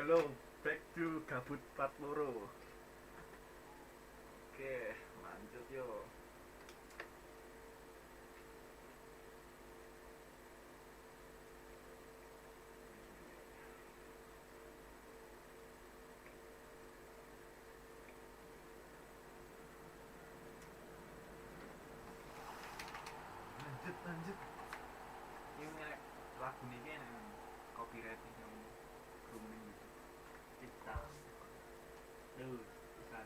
Hello, back to gabut part loro. Oke, lanjut yo. Lanjut. Ini lagu ini kan copyright yang grooming gitu. Kita tuh bisa.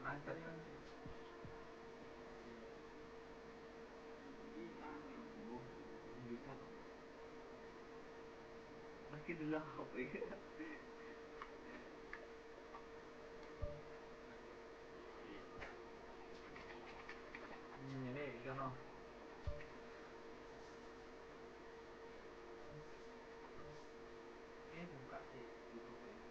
Lanjut yang bisa lagi dulu apa ya? Ini kan ini buka sih YouTube ini.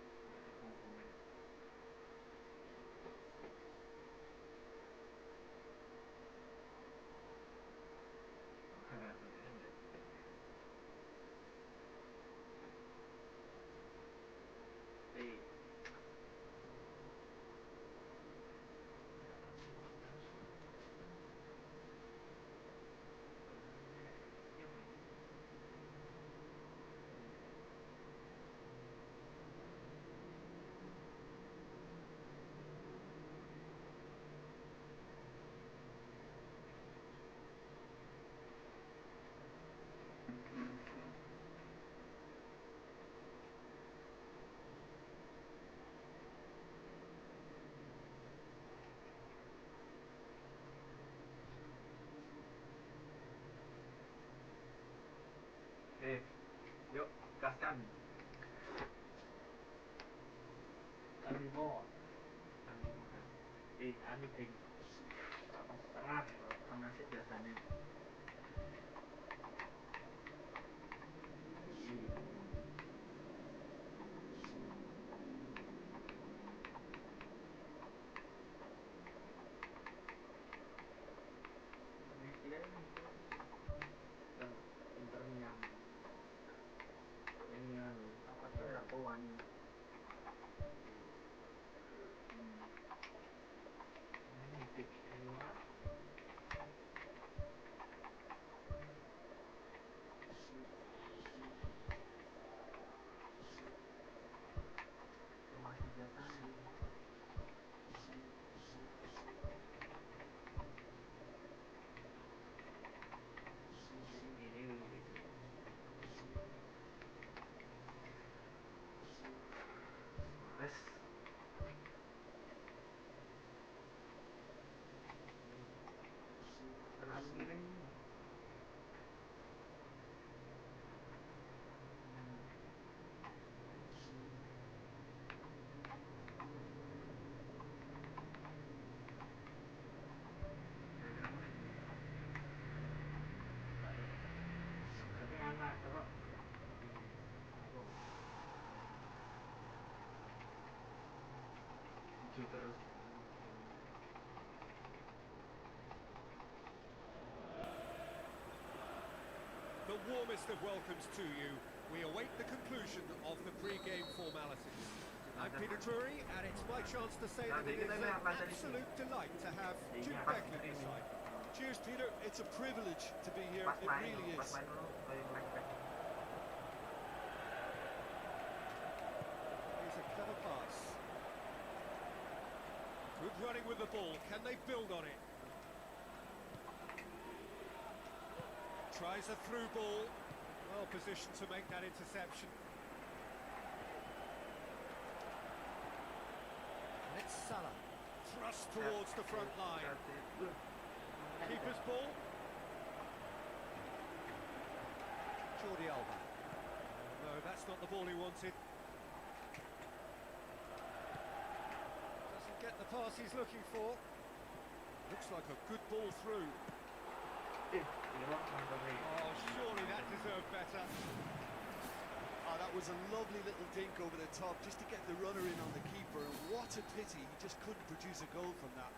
Yuk, gaskan. Animo. Anu ding. Setengah sih biasanya. Dia pinternya ini apa sih lakuan ini big luar masih biasanya ini wes terlalu miring tapi anak terus hijau terus. The warmest of welcomes to you. We await the conclusion of the pre-game formalities. I'm Peter Drury, and it's my chance to say that it is an absolute delight to have Jude Beckley beside. Cheers, Peter. It's a privilege to be here. It really is. Here's a clever pass. Good running with the ball. Can they build on it? Tries a through ball. Well positioned to make that interception. And it's Salah. Thrust towards the front line. Keeper's ball. Jordi Alba. No, that's not the ball he wanted. Doesn't get the pass he's looking for. Looks like a good ball through. Oh, surely that deserved better. Oh, That was a lovely little dink over the top just to get the runner in on the keeper, and what a pity he just couldn't produce a goal from that.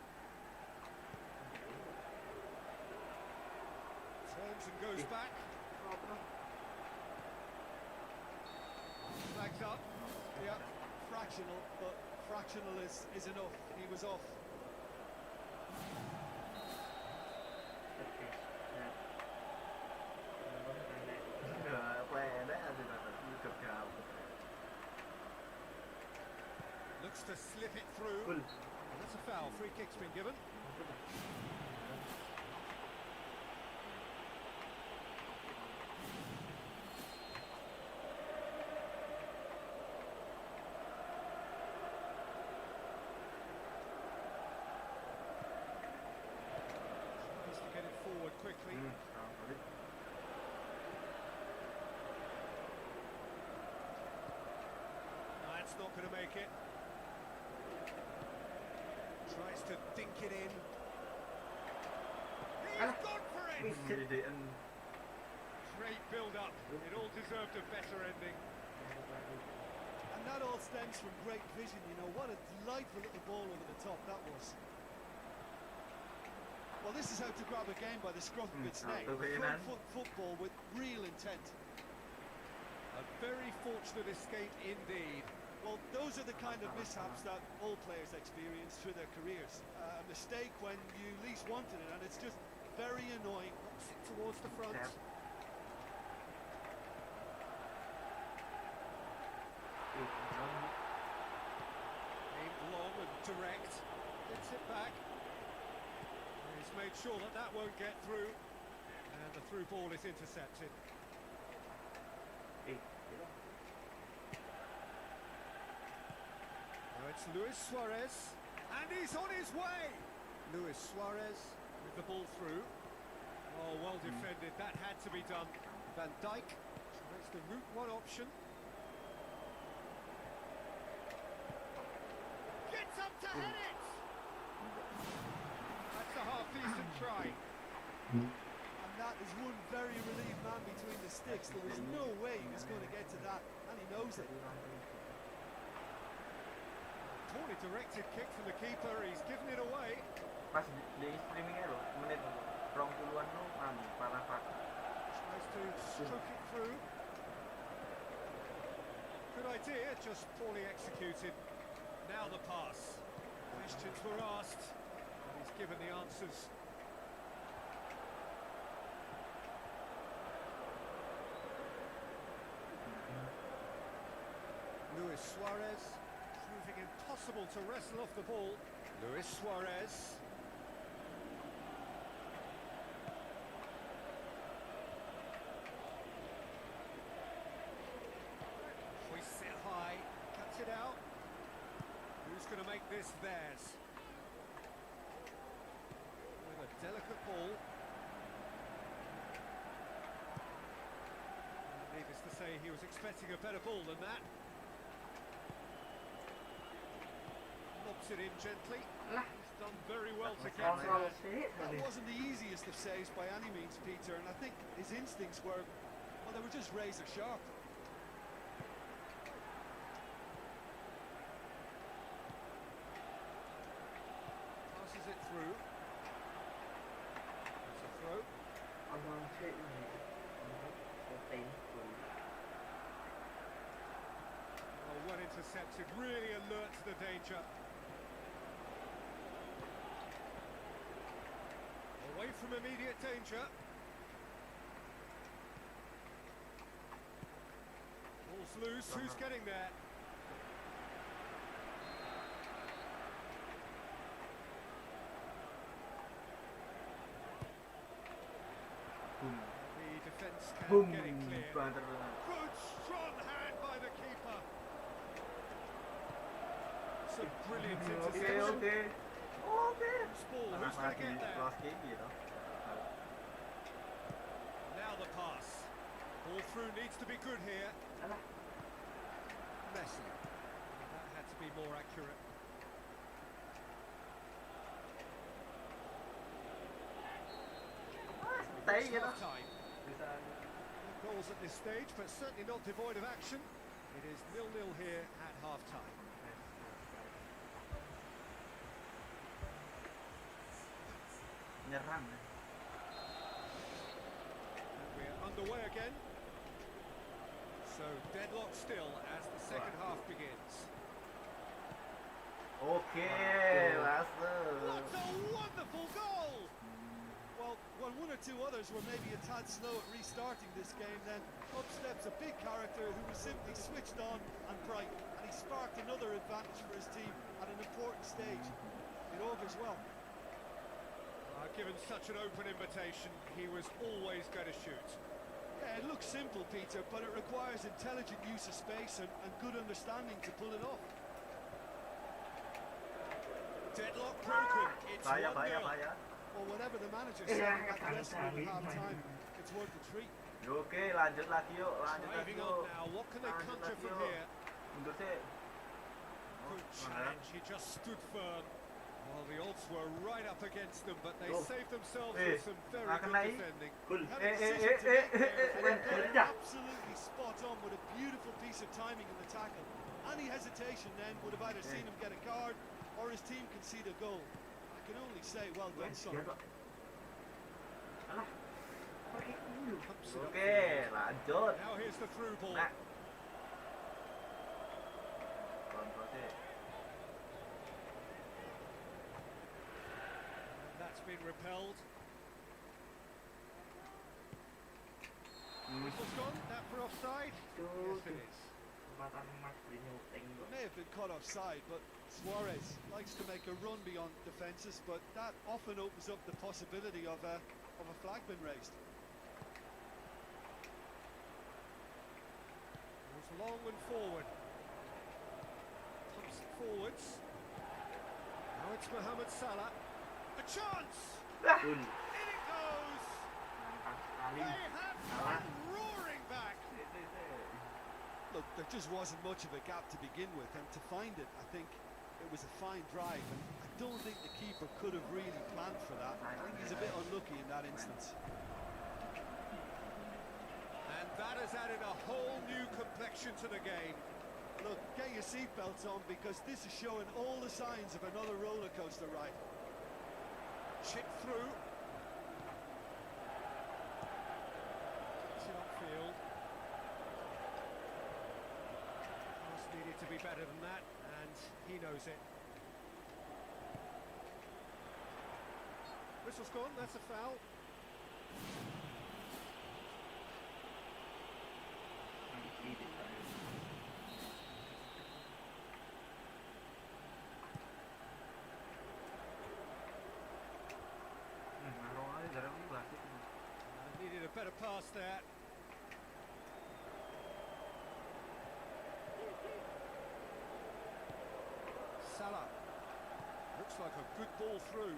Turns and goes back. Flags up. Yeah, fractional, but fractional is enough. He was off. Looks to slip it through. Full. And that's a foul. Free kick's been given. Tries to get it forward quickly. That's not going to make it. Tries to dink it in. He's gone for it! Great build-up. It all deserved a better ending. And that all stems from great vision, you know. What a delightful little ball over the top that was. Well, this is how to grab a game by the scruff of its neck. Front foot football with real intent. A very fortunate escape indeed. Well, those are the kind of mishaps that all players experience through their careers. A mistake when you least wanted it, and it's just very annoying. Towards the front. Aimed long and direct. Gets it back. He's made sure that that won't get through. And the through ball is intercepted. Now it's Luis Suarez. And he's on his way! Luis Suarez with the ball through. Oh, well defended. That had to be done. Van Dijk tries the route one option. Gets up to head it! That's a half-decent try. And that is one very relieved man between the sticks. There was no way he was going to get to that, and he knows it. Poorly directed kick from the keeper. He's given it away. Pas di streamingnya loh, menit 20-an tuh parah. Tries to stroke it through. Good idea, just poorly executed. Now the pass. Questions were asked, and he's given the answers. Luis Suarez, proving impossible to wrestle off the ball. Luis Suarez. Hoists it high, cuts it out. Who's going to make this theirs? With a delicate ball. Needless to say, he was expecting a better ball than that. Lobs it in gently. He's done very well to get there. That wasn't the easiest of saves by any means, Peter, and I think his instincts were, well, they were just razor sharp. Passes it through. It's a throw. Oh, well intercepted, really alert to the danger. Away from immediate danger. Ball's loose, who's getting there? The defence can't get it clear. Good, strong hand by the keeper. It's a brilliant interception. Who's ball? Who's going to get there? Now the pass. Ball through needs to be good here. Messi. That had to be more accurate. Tay vậy đó. Time. goals at this stage, but certainly not devoid of action. It is 0-0 here at half-time. Nyerang. And we're underway again. So deadlock still as the second half begins. Oke, What masuk. a wonderful goal! Well, when one or two others were maybe a tad slow at restarting this game, then up steps a big character who was simply switched on and bright, and he sparked another advantage for his team at an important stage. It augurs well. Given such an open invitation, he was always going to shoot. Yeah, it looks simple, Peter, but it requires intelligent use of space and good understanding to pull it off. Deadlock broken. It's 1-0. Bahaya. Well, whatever the manager said at the dressing room at half-time, it's worth the treat. Oke, lanjut lagi yuk, lanjut lagi Driving yuk. on now. What can they Lanjut conjure lagi from yuk. here? Mundur sih. Good Oh, challenge. He just stood firm. Well, the odds were right up against them, but they Oh. saved themselves Eh, with some very akan good naik. defending. Had a decision to make there, and he got it absolutely spot on with a beautiful piece of timing in the tackle. Any hesitation then would have either seen him get a card or his team concede a goal. I can only say, well done, son. Alah. Pumps it Oke, upfield. lanjut. Now here's the through ball. Nah. Kontrol sih. That's been repelled. Hmm. Whistle's gone. That for offside? Yes, it is. It may have been caught offside, but Suarez likes to make a run beyond defences, but that often opens up the possibility of a flag being raised. Goes long and forward. Pumps it forwards. Now it's Mohamed Salah. A chance! Pun. In it goes! They have come roaring back! Look, there just wasn't much of a gap to begin with, and to find it, I think it was a fine drive, and I don't think the keeper could have really planned for that. I think he's a bit unlucky in that instance. And that has added a whole new complexion to the game. Look, get your seatbelts on, because this is showing all the signs of another roller coaster ride. Chip through. Gets it upfield. Pass needed to be better than that, and he knows it. Whistle's gone, that's a foul. Needed a better pass there. Salah. Looks like a good ball through.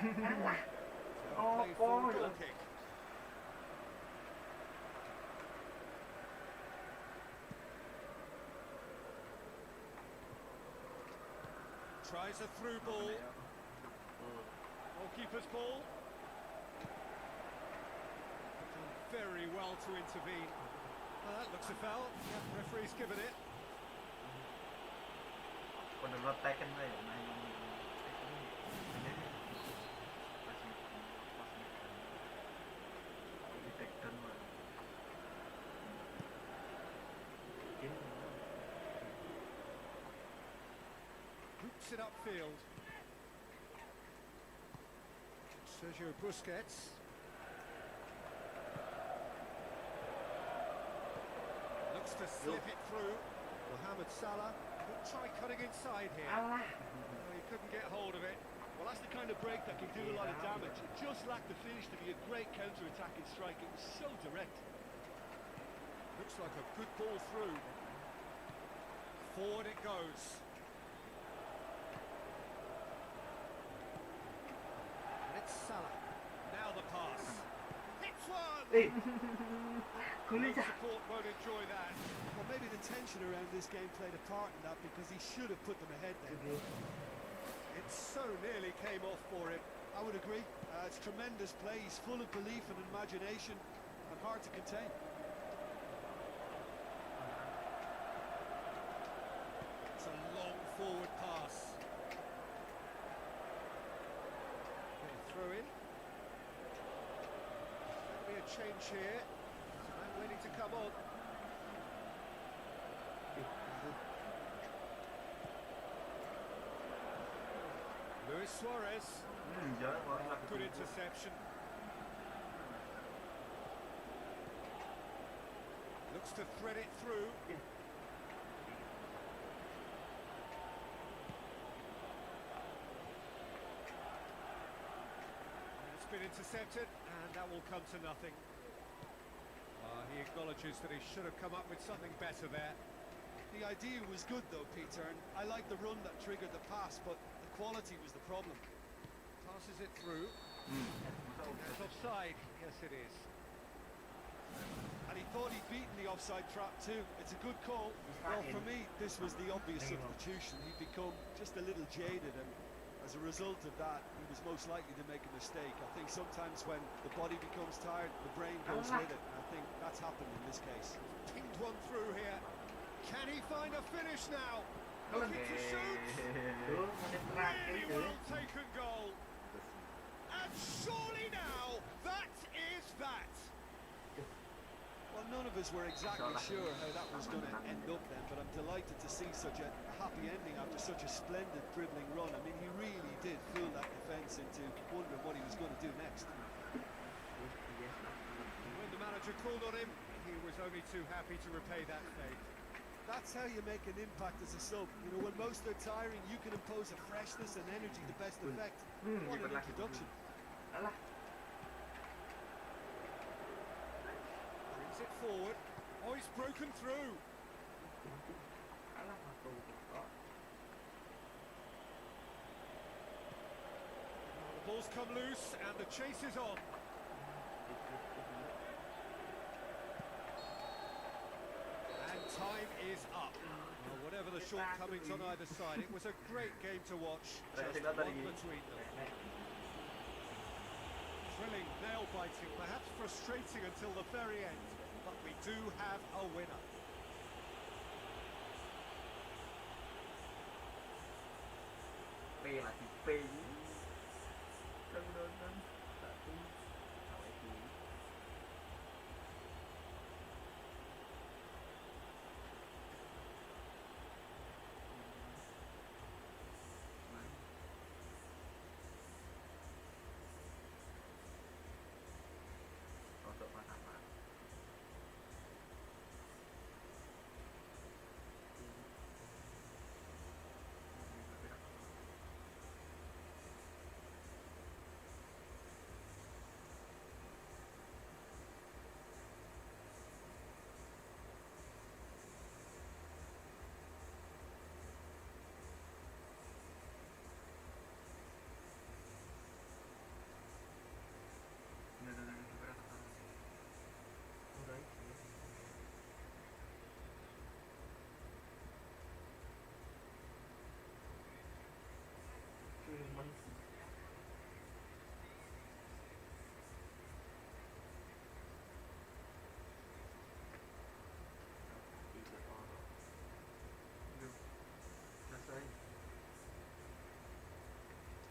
Played for a goal kick. Tries a through ball. Goalkeeper's ball. Done very well to intervene. Well, that looks a foul. Yep, referee's given it. Bener-bener taken saya. Hoops it upfield. Sergio Busquets. Looks to slip it through. Mohamed Salah could try cutting inside here. No, he couldn't get hold of it. Well, that's the kind of break that can do a lot of damage. It just lacked the finish to be a great counter-attacking strike. It was so direct. Looks like a good ball through. Forward it goes. And it's Salah. Now the pass. Hits one! No support won't enjoy that. Well, maybe the tension around this game played a part in that, because he should have put them ahead then. It so nearly came off for him. I would agree. It's tremendous play. He's full of belief and imagination. hard to contain. It's a long forward pass. Throw in. There'll be a change here. I'm waiting to come on. Luis Suarez. Jangan kalau nggak Good begitu. interception. Looks to thread it through. It's been intercepted, and that will come to nothing. He acknowledges that he should have come up with something better there. The idea was good though, Peter, and I like the run that triggered the pass, but the quality was the problem. Passes it through. That's offside. Yes, it is. And he thought he'd beaten the offside trap too. It's a good call. Well, for me, this was the obvious substitution. He'd become just a little jaded, and as a result of that, he was most likely to make a mistake. I think sometimes when the body becomes tired, the brain goes with it. And I think that's happened in this case. Pinged one through here. Can he find a finish now? Looking to shoot. Tuh, menit terakhir Really tuh. well taken goal. And surely now, that is that. Well, none of us were exactly sure how that was going to end up then, but I'm delighted to see such a happy ending after such a splendid dribbling run. I mean, he really did fool that defence into wondering what he was going to do next. When the manager called on him, he was only too happy to repay that favour. That's how you make an impact as a sub. You know, when most are tiring, you can impose a freshness and energy to best effect. What an introduction. Alah, Brings it forward. Oh, he's broken through. alah masuk. Oh, The ball's come loose and the chase is on. And time is up. Well, whatever the shortcomings on either side, it was a great game to watch. Just one between them. Thrilling, nail-biting, perhaps frustrating until the very end. But we do have a winner. P lagi P. Tontonan satu. Lagi. Untuk mana?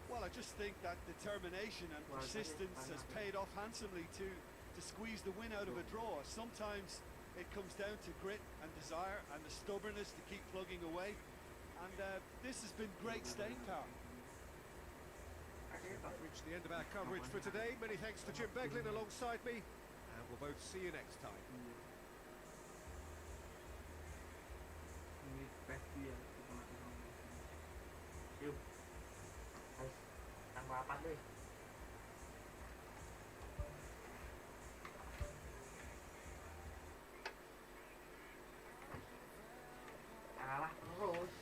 Well, I just think that determination and persistence has paid off handsomely to squeeze the win out of a draw. Sometimes it comes down to grit and desire and the stubbornness to keep plugging away. And this has been great staying power. We've reached the end of our coverage for today. Many thanks to Jim Beglin alongside me. And we'll both see you next time. Ini pasti ya kita masih ngomong. Yuk, harus tambah apa deh? Kalah terus.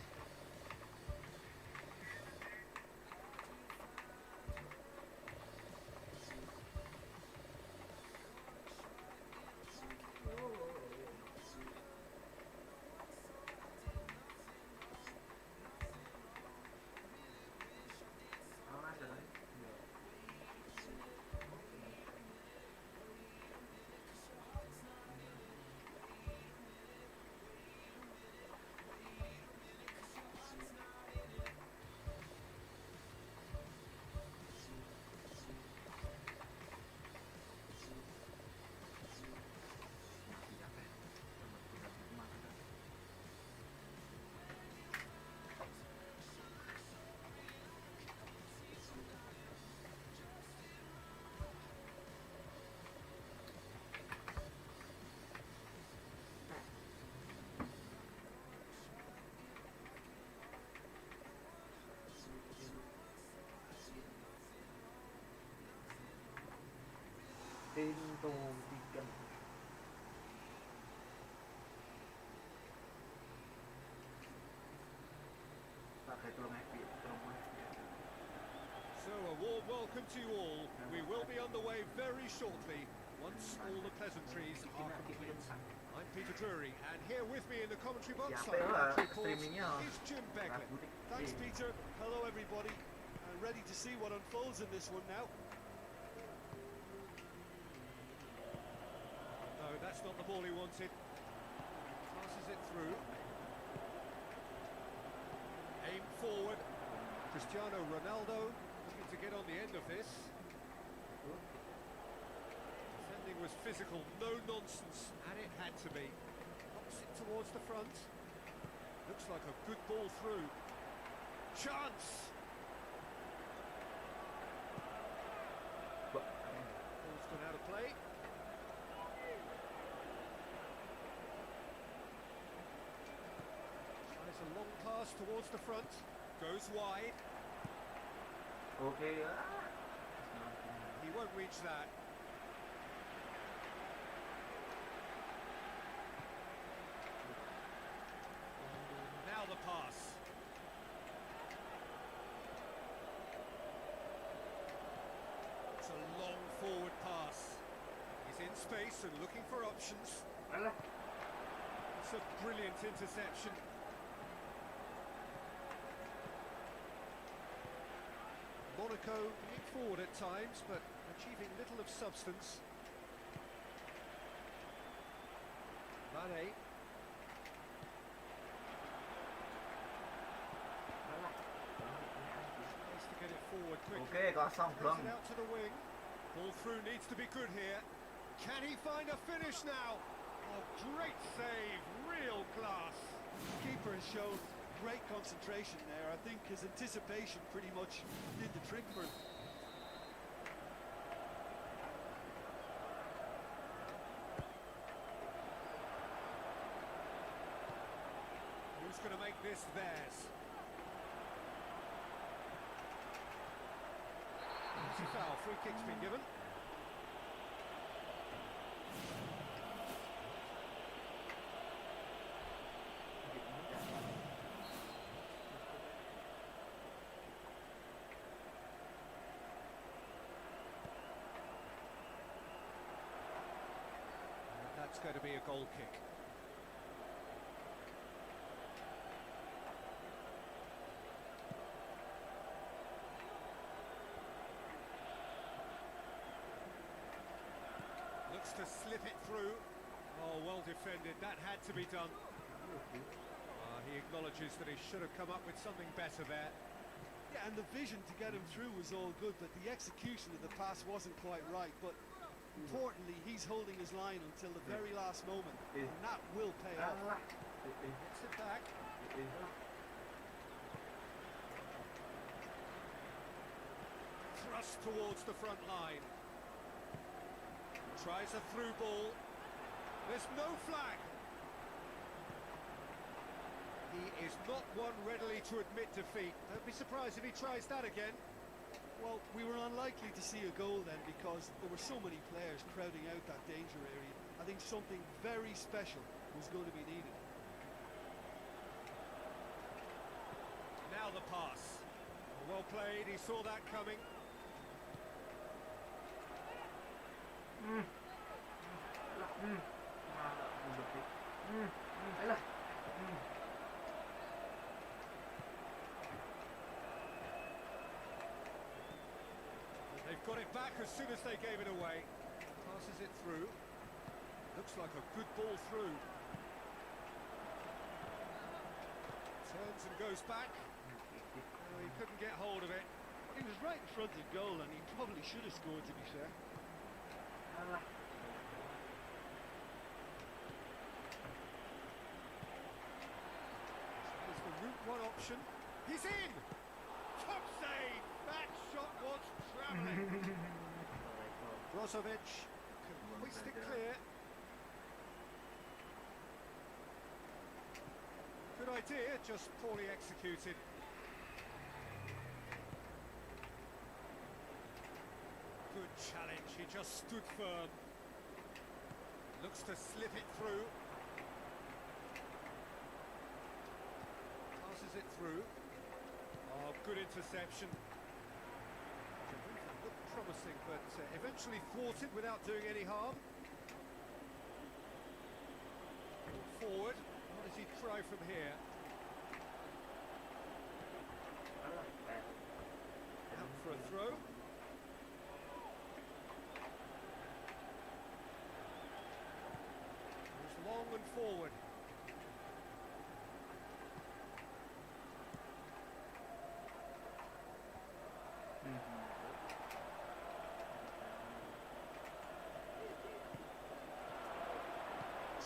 Pintu 3. Pakai tulung happy, tulung happy. So a warm welcome to you all. We will be underway very shortly once all the pleasantries are complete. I'm Peter Drury, and here with me in the commentary box Siapa lah reports streamingnya? is Jim Begley. Thanks, Peter. Hello, everybody. Ready to see what unfolds in this one now. No, that's not the ball he wanted. Passes it through. Aim forward. Cristiano Ronaldo looking to get on the end of this. Defending was physical, no nonsense, and it had to be. Pops it towards the front. Looks like a good ball through. Chance! Ball's gone out of play. Tries a long pass towards the front. Goes wide. Okay. He won't reach that. Now the pass. It's a long forward pass. He's in space and looking for options. Alah. It's a brilliant interception. Monaco moving forward at times, but achieving little of substance. Mane. Nice to get it forward quickly. Okay, kosong Throws belum. it out to the wing. Ball through needs to be good here. Can he find a finish now? Oh, great save, real class. Keeper has shown great concentration there. I think his anticipation pretty much did the trick for him. Who's going to make this theirs? It's a foul, free kick's been given. That's going to be a goal kick. Looks to slip it through. Oh, well defended. That had to be done. He acknowledges that he should have come up with something better there. Yeah, and the vision to get him through was all good, but the execution of the pass wasn't quite right. But importantly, he's holding his line until the very last moment, and that will pay off. Alah. Gets it back. Thrust towards the front line. Tries a through ball. There's no flag. He is not one readily to admit defeat. Don't be surprised if he tries that again. Well, we were unlikely to see a goal then because there were so many players crowding out that danger area. I think something very special was going to be needed. Now the pass. Well played, he saw that coming. Alah. They've got it back as soon as they gave it away. Passes it through. Looks like a good ball through. Turns and goes back. Oh, he couldn't get hold of it. He was right in front of goal and he probably should have scored, to be fair. Alah. There's the Route 1 option. He's in! Top save! That shot was travelling. Brozovic can hoist it clear. Good idea, just poorly executed. Good challenge, he just stood firm. Looks to slip it through. Passes it through. Oh, good interception. It looked promising, but eventually thwarted without doing any harm. Forward. What does he try from here? Out for a throw. Goes long and forward.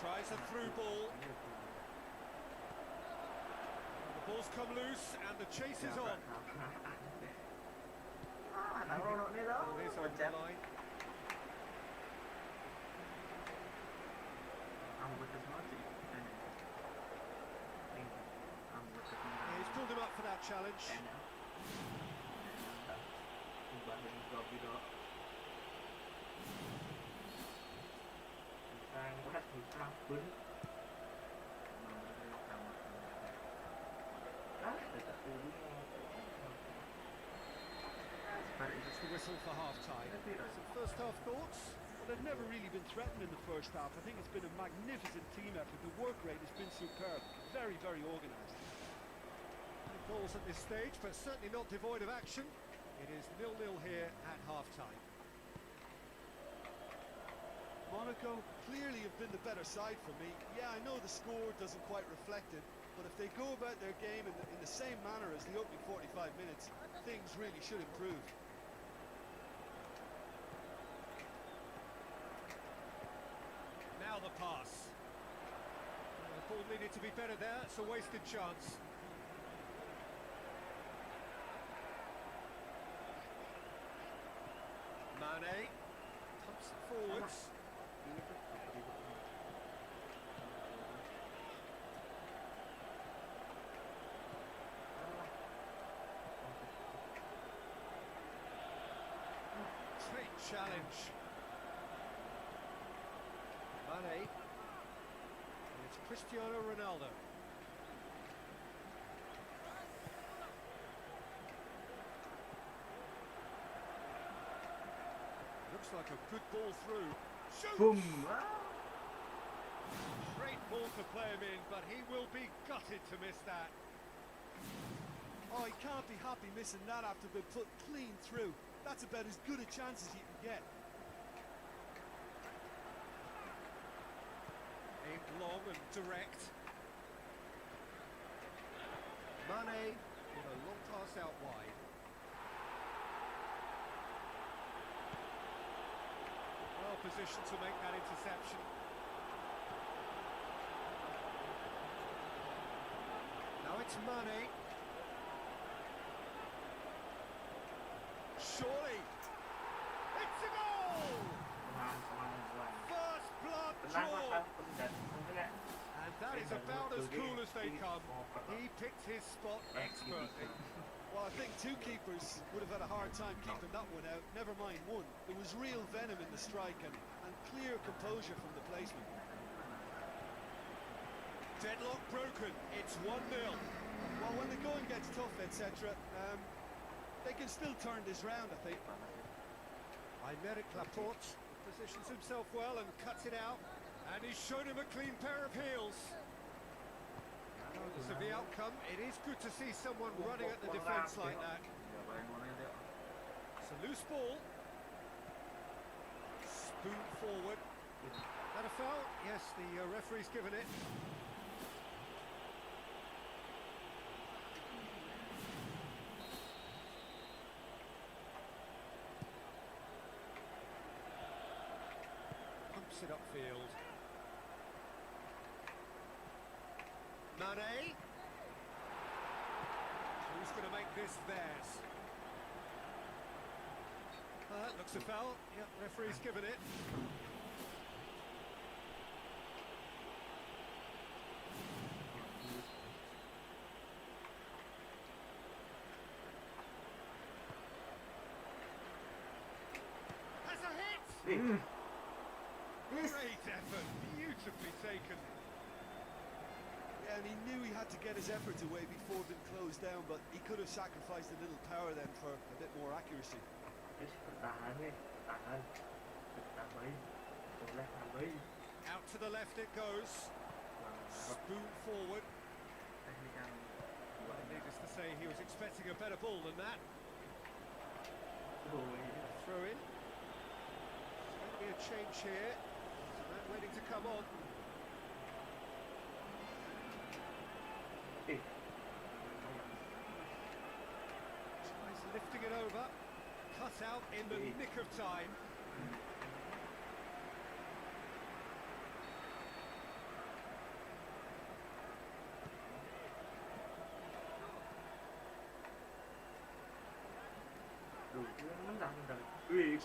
Tries a through ball. The ball's come loose and the chase is on. It is on the line. He's pulled him up for that challenge. It's the whistle for half-time. Some first half thoughts? Well, they've never really been threatened in the first half. I think it's been a magnificent team effort. The work rate has been superb. Very, very organised. No goals at this stage, but certainly not devoid of action. It is 0-0 here at half-time. Monaco clearly have been the better side for me. Yeah, I know the score doesn't quite reflect it, but if they go about their game in the same manner as the opening 45 minutes, things really should improve. Now the pass. The ball needed to be better there. It's a wasted chance. Mane pumps it forwards. Great challenge. Mane. And it's Cristiano Ronaldo. Looks like a good ball through. Shoots! Boom! Great ball to play him in, but he will be gutted to miss that. Oh, he can't be happy missing that after being put clean through. That's about as good a chance as you can get. Aimed long and direct. Mane with a long pass out wide. Well positioned to make that interception. Now it's Mane. Surely. It's a goal! First blood drawn. And that is about as cool as they come. He picked his spot expertly. Well, I think two keepers would have had a hard time keeping that one out, never mind one. There was real venom in the strike and clear composure from the placement. Deadlock broken, it's 1-0. Well, when the going gets tough, etc., they can still turn this round, I think. Aymeric Laporte positions himself well and cuts it out. And he's shown him a clean pair of heels. Regardless of the outcome, it is good to see someone running at the defence like that. It's a loose ball. Spoon forward. That a foul? Yes, the referee's given it. Pumps it upfield. Mane. Who's going to make this theirs? Looks a foul. Yep, referee's given it. Great effort, beautifully taken. Yeah, and he knew he had to get his efforts away before being closed down, but he could have sacrificed a little power then for a bit more accuracy. Bertahan nih, bertahan. Bertahan. Boleh tambahin. Out to the left it goes. Spoon forward. Teknik yang Needless to say, he was expecting a better ball than that. Throw in. There's going to be a change here. So man waiting to come on. Tries lifting it over. Cut out in the nick of time.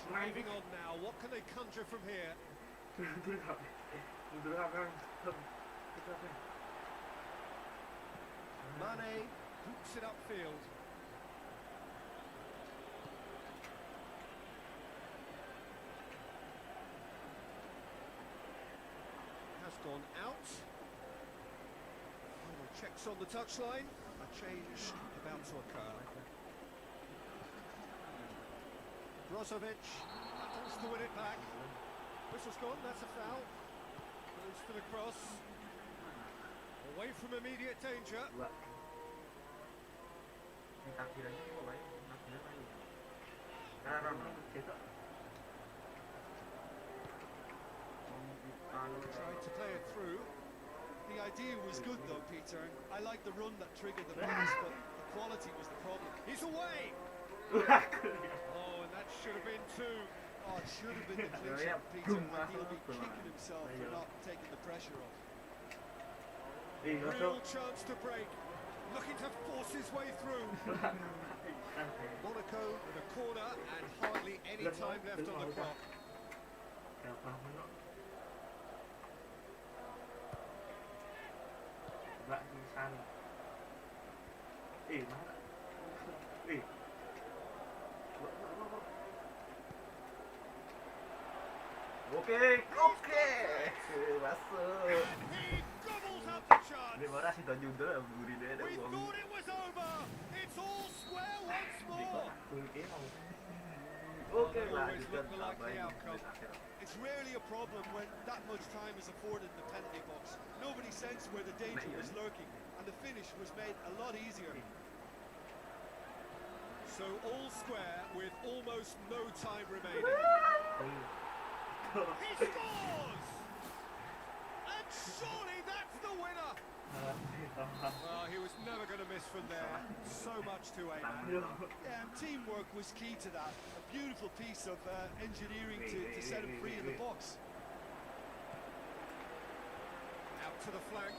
Moving on now, what can they conjure from here? Mane hoops it upfield. Has gone out. Final checks on the touchline. A change about to occur. Brozovic battles to win it back. Whistle's gone, that's a foul. Goes for the cross. Away from immediate danger. Takbirannya kok baik, takbiran lagi. Karo cetak. Tried to play it through. The idea was good though, Peter, and I like the run that triggered the pass, but the quality was the problem. He's away! Oh, and that should have been two. Oh, it should have been the clincher, Peter, and he'll be kicking himself for not taking the pressure off. Real chance to break. Looking to force his way through. Monaco with a corner and hardly any time left on the clock. Oke, masuk. He gobbles up the chance. Terima kasih Tuan Judul yang buri dia ada We uang. thought it was over. It's all square once more. Oke, Always lanjutkan look like apa the yang outcome. akhir. It's rarely a problem when that much time is afforded in the penalty box. Nobody sensed where the danger was lurking, and the finish was made a lot easier. So all square with almost no time remaining. He scores! And surely that's the winner! Well, he was never going to miss from there. So much to aim at. Yeah, and teamwork was key to that. A beautiful piece of engineering to set him free in the box. Out to the flank.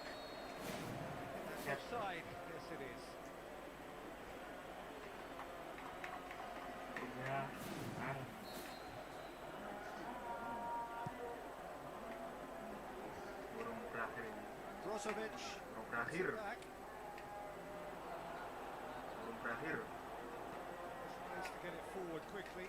That's offside. Yes, it is. Burung berakhir ini. Brozovic. Burung berakhir. Back. Burung berakhir. Managed to get it forward quickly.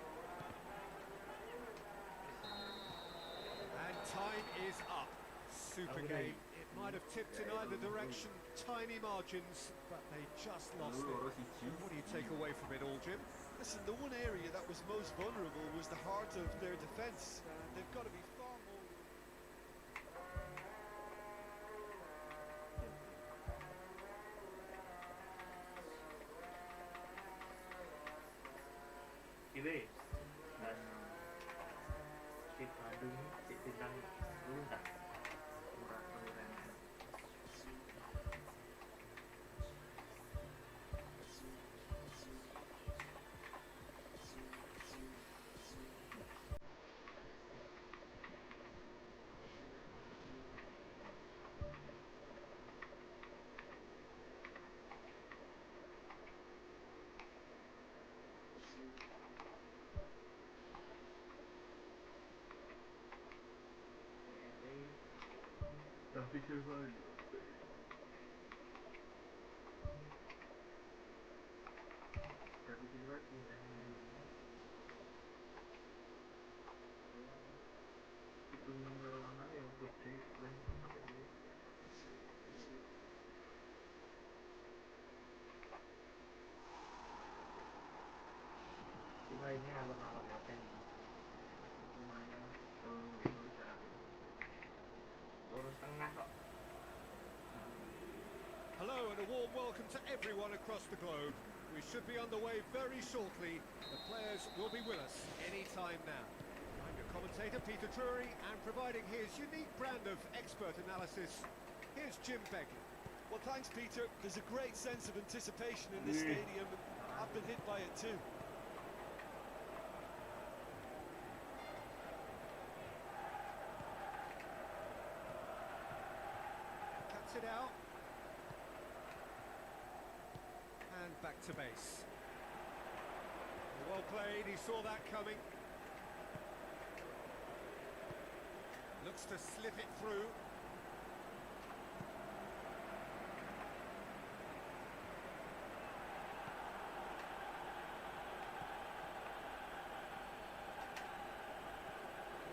And time is up. Super game. It might have tipped in either direction. Tiny margins, but they just lost it. What do you take away from it all, Jim? Listen, the one area that was most vulnerable was the heart of their defence. They've got to be far more... Ini dan si Bandung si Bintang Luntas murah penurunan. Tapi kembali. Tapi kembali. warm welcome to everyone across the globe. We should be underway very shortly. The players will be with us any time now. I'm your commentator, Peter Drury, and providing his unique brand of expert analysis, here's Jim Begley. Well, thanks, Peter. There's a great sense of anticipation in this stadium. I've been hit by it too. Cuts it out. And back to base. Well played, he saw that coming. Looks to slip it through.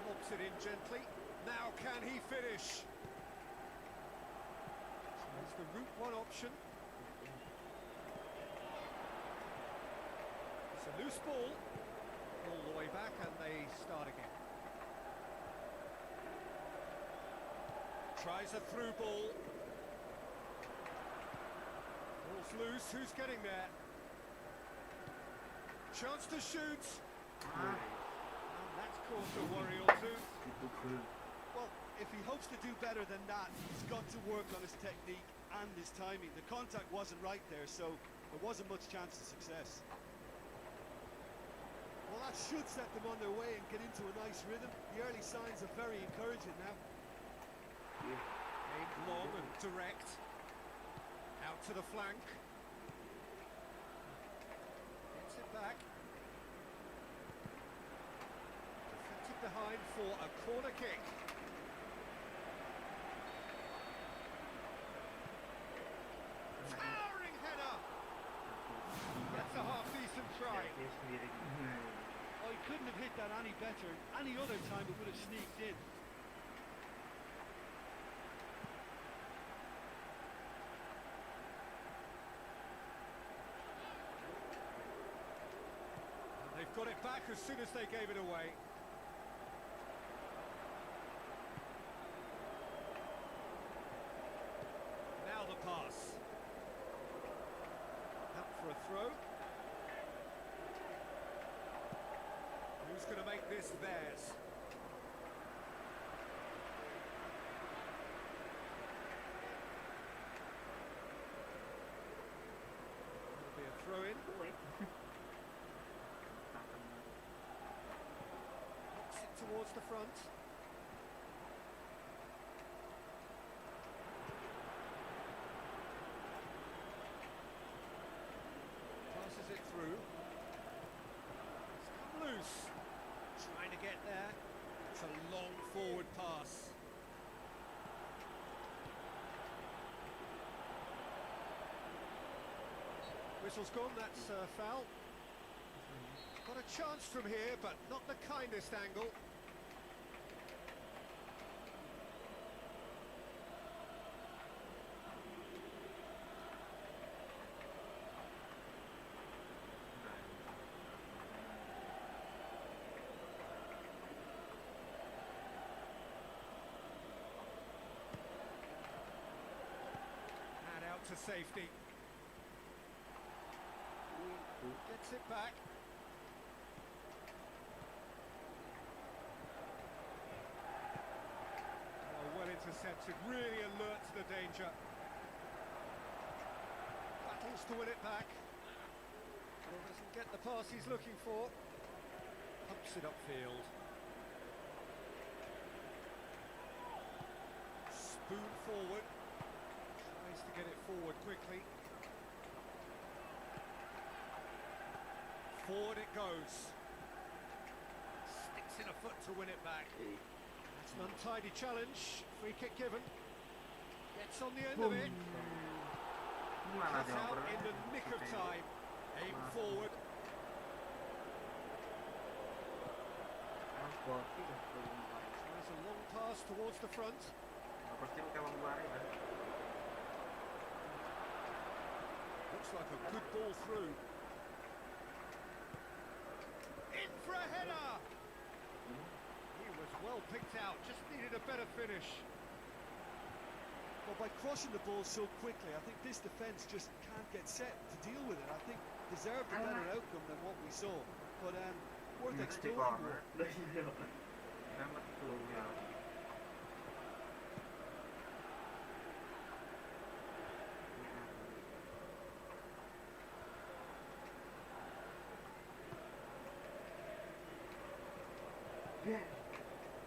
Lobs it in gently. Now can he finish? There's the route one option. It's a loose ball. All the way back and they start again. Tries a through ball. Ball's loose, who's getting there? Chance to shoot. And that's caused a worry or two. Well, if he hopes to do better than that, he's got to work on his technique and his timing. The contact wasn't right there, so there wasn't much chance of success. Well, that should set them on their way and get into a nice rhythm. The early signs are very encouraging now. Aimed long and direct. Out to the flank. Gets it back. Deflected behind for a corner kick. Towering header! That's a half-decent try. Oh, he couldn't have hit that any better. Any other time it would have sneaked in. They've got it back as soon as they gave it away. Now the pass. Out for a throw. Who's going to make this theirs? It'll be a throw-in. Knocks it towards the front. Passes it through. It's come loose. Trying to get there. It's a long forward pass. Whistle's gone, that's foul. Got a chance from here, but not the kindest angle. And out to safety. Gets it back. Oh, well intercepted, really alert to the danger. Battles to win it back. Well, doesn't get the pass he's looking for. Pumps it upfield. Spoon forward. Tries to get it forward quickly. Forward it goes. Sticks in a foot to win it back. It's an untidy challenge. Free kick given. Gets on the end of it. Cuts out in the nick of time. Aim forward. Tries a long pass towards the front. Looks like a good ball through. In for a header! He was well picked out, just needed a better finish. The Well, by crushing the ball so quickly, I think this defence just can't get set to deal with it. I think deserved a better outcome than what we saw. But worth Nó chỉ exploring còn more. đây rồi. Nó mất tù rồi.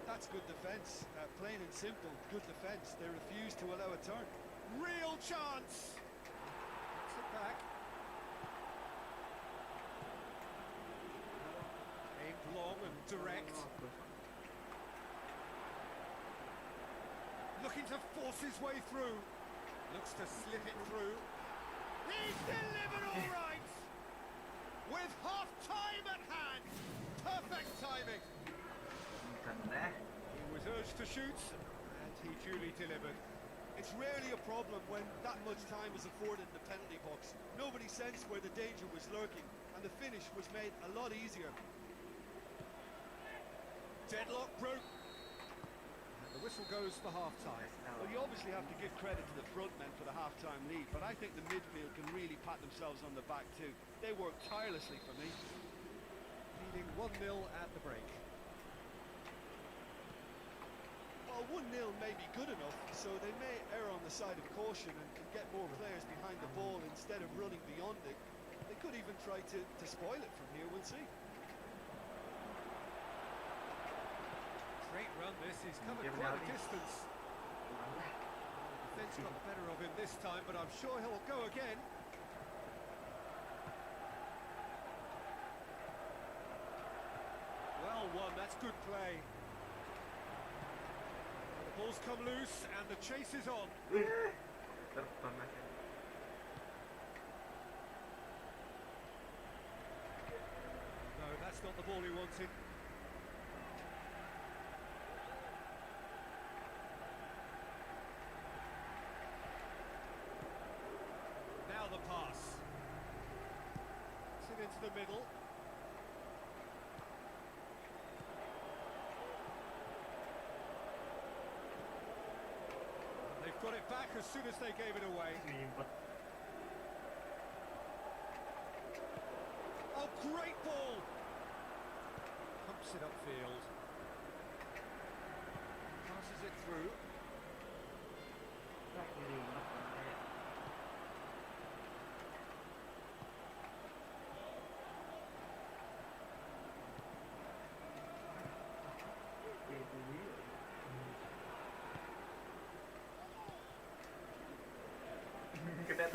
That's good defence. Plain and simple, good defence. They refuse to allow a turn. Real chance. Gets it back. Aimed long and direct. Looking to force his way through. Looks to slip it through. He's delivered all right. With half-time at hand. Perfect timing. He was urged to shoot, and he duly delivered. It's rarely a problem when that much time is afforded in the penalty box. Nobody sensed where the danger was lurking, and the finish was made a lot easier. Deadlock broke. And the whistle goes for half-time. Well, you obviously have to give credit to the front men for the half-time lead, but I think the midfield can really pat themselves on the back too. They worked tirelessly for me. Leading 1-0 at the break. Well, 1-0 may be good enough, so they may err on the side of caution and get more players behind the ball instead of running beyond it. They could even try to spoil it from here, we'll see. Great run this, he's covered quite a distance. The defence got the better of him this time, but I'm sure he'll go again. Well won, that's good play. The ball's come loose and the chase is on. No, that's not the ball he wanted. Now the pass. It's it into the middle. They've got it back as soon as they gave it away. Oh, great ball! Pumps it upfield. Passes it through.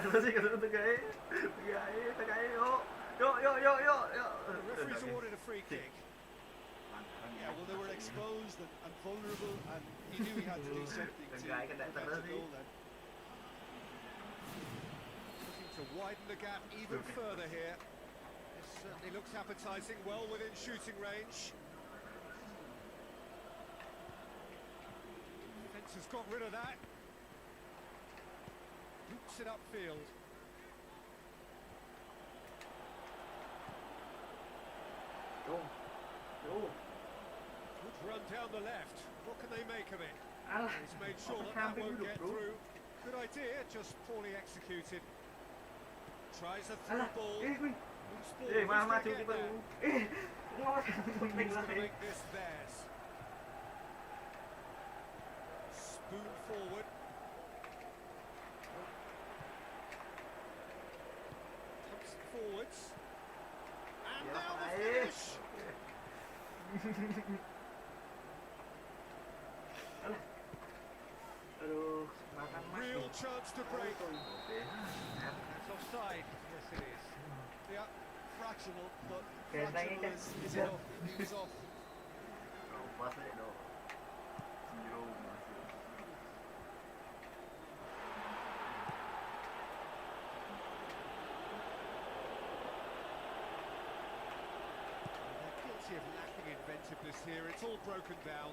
Terus sih ketemu tegai, yo. The referee's awarded a free kick. Yeah, well, they were exposed and vulnerable, and he knew he had to do something to prevent a goal then. Looking to widen the gap even further here. This certainly looks appetising, well within shooting range. Defence has got rid of that. Hoops it upfield. Good run down the left. What can they make of it? He's made sure that won't get through. Good idea, just poorly executed. Tries a through ball. Loose ball. Who's going to make this theirs? Spoon forward. Comes forwards. And now the finish. Real chance to break. That's offside. Yes, it is. Yeah, fractional, but fractional is enough. He was off. They're guilty of lacking inventiveness here. It's all broken down.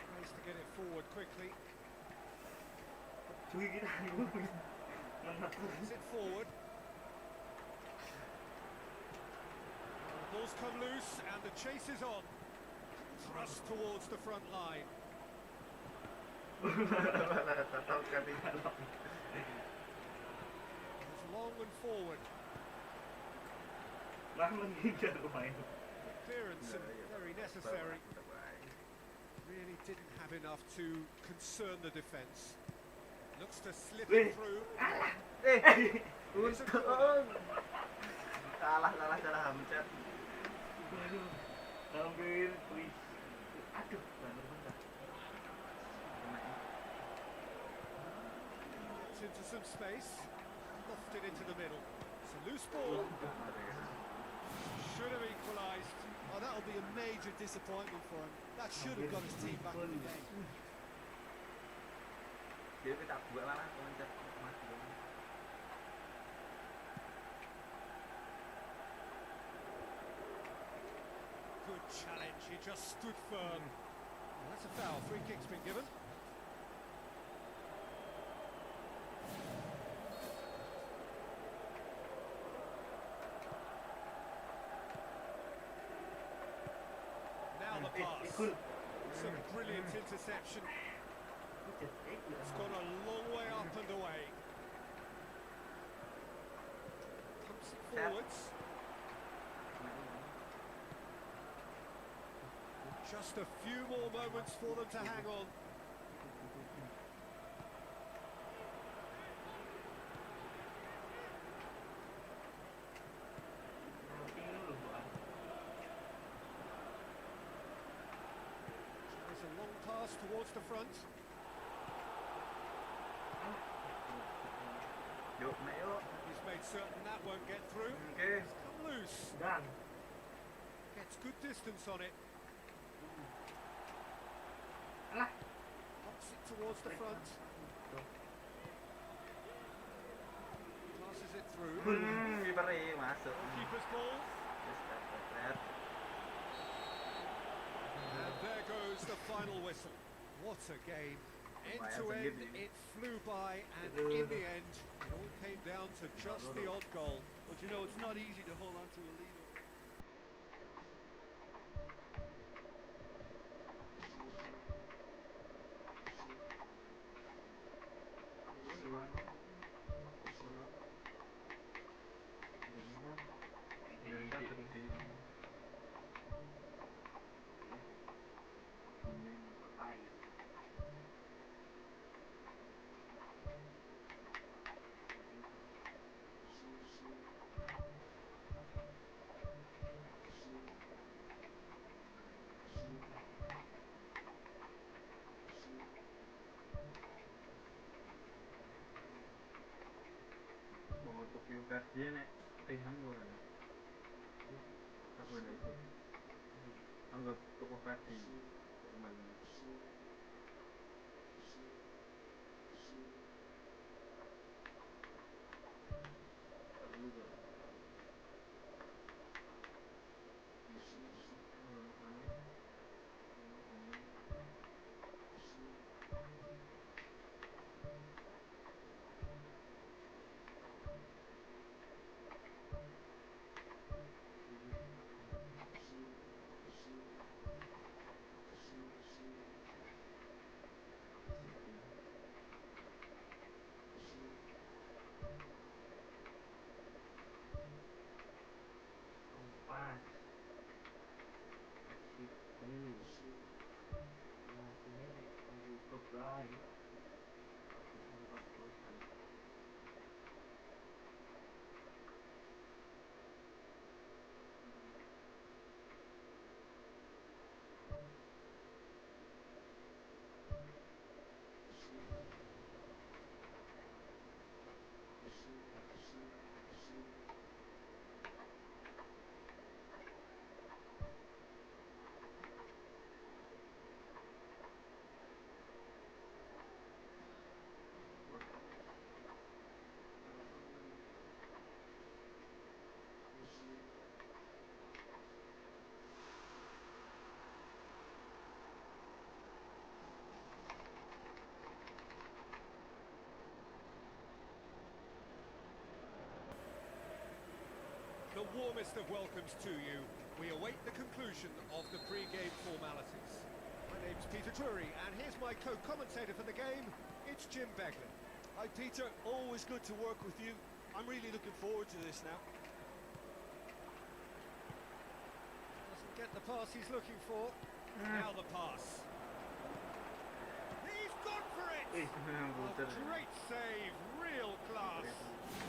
Space to get it forward quickly. Gets it forward. Ball's come loose and the chase is on. Thrust towards the front line. Tahu ketinggalan. It's long and forward. Lah mengincar main. Clearance and very necessary. Really didn't have enough to concern the defence. Looks to slip it through. Untung. Salah hamcat. Hampir please. Aduh, bentar. Gets into some space. Lofted into the middle. It's a loose ball. Should have equalised. Oh, that'll be a major disappointment for him. That should have got his team back in the game. Dia tak buat lah, pencet mati. Good challenge, he just stood firm. Well, that's a foul, free kick's been given. Now the pass. It's a brilliant interception. It's gone a long way up and away. Pumps it forwards. Just a few more moments for them to hang on. There's a long pass towards the front. He's made certain that won't get through. Okay. It's come loose. Dan. Gets good distance on it. Alah. Pops it towards the front. Passes it through. Kiper masuk. Keeper's ball. And there goes the final whistle. What a game. End to end, it flew by, and in the end, it all came down to just the odd goal. But you know, it's not easy to hold on to a lead. Dia nek Tuhan gue kan aku ada itu anggap toko versi teman The warmest of welcomes to you. we await the conclusion of the pre-game formalities. My name's Peter Drury, and here's my co-commentator for the game. It's Jim Begley. Hi Peter, always good to work with you. I'm really looking forward to this now. Doesn't get the pass he's looking for. Now the pass. He's gone for it! Oh, great save, real class.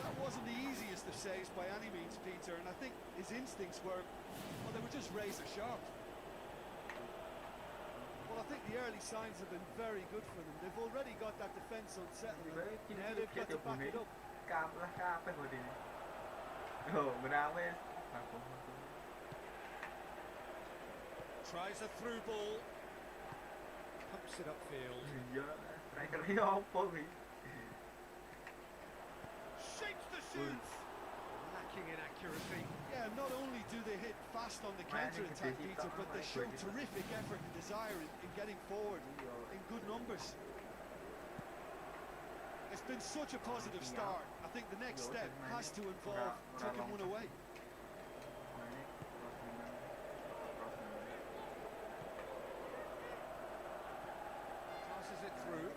That wasn't the easiest of saves by any means, Peter, and I think his instincts were, well, they were just razor sharp. Well, I think the early signs have been very good for them. They've already got that defence unsettled. Now they've got to back it up. Tries a through ball. Pumps it upfield. Shapes the shoots. Lacking in accuracy. Yeah, not only do they hit fast on the counter-attack, Peter, but they show terrific effort and desire in getting forward in good numbers. It's been such a positive start. I think the next step has to involve taking one away. Passes it through.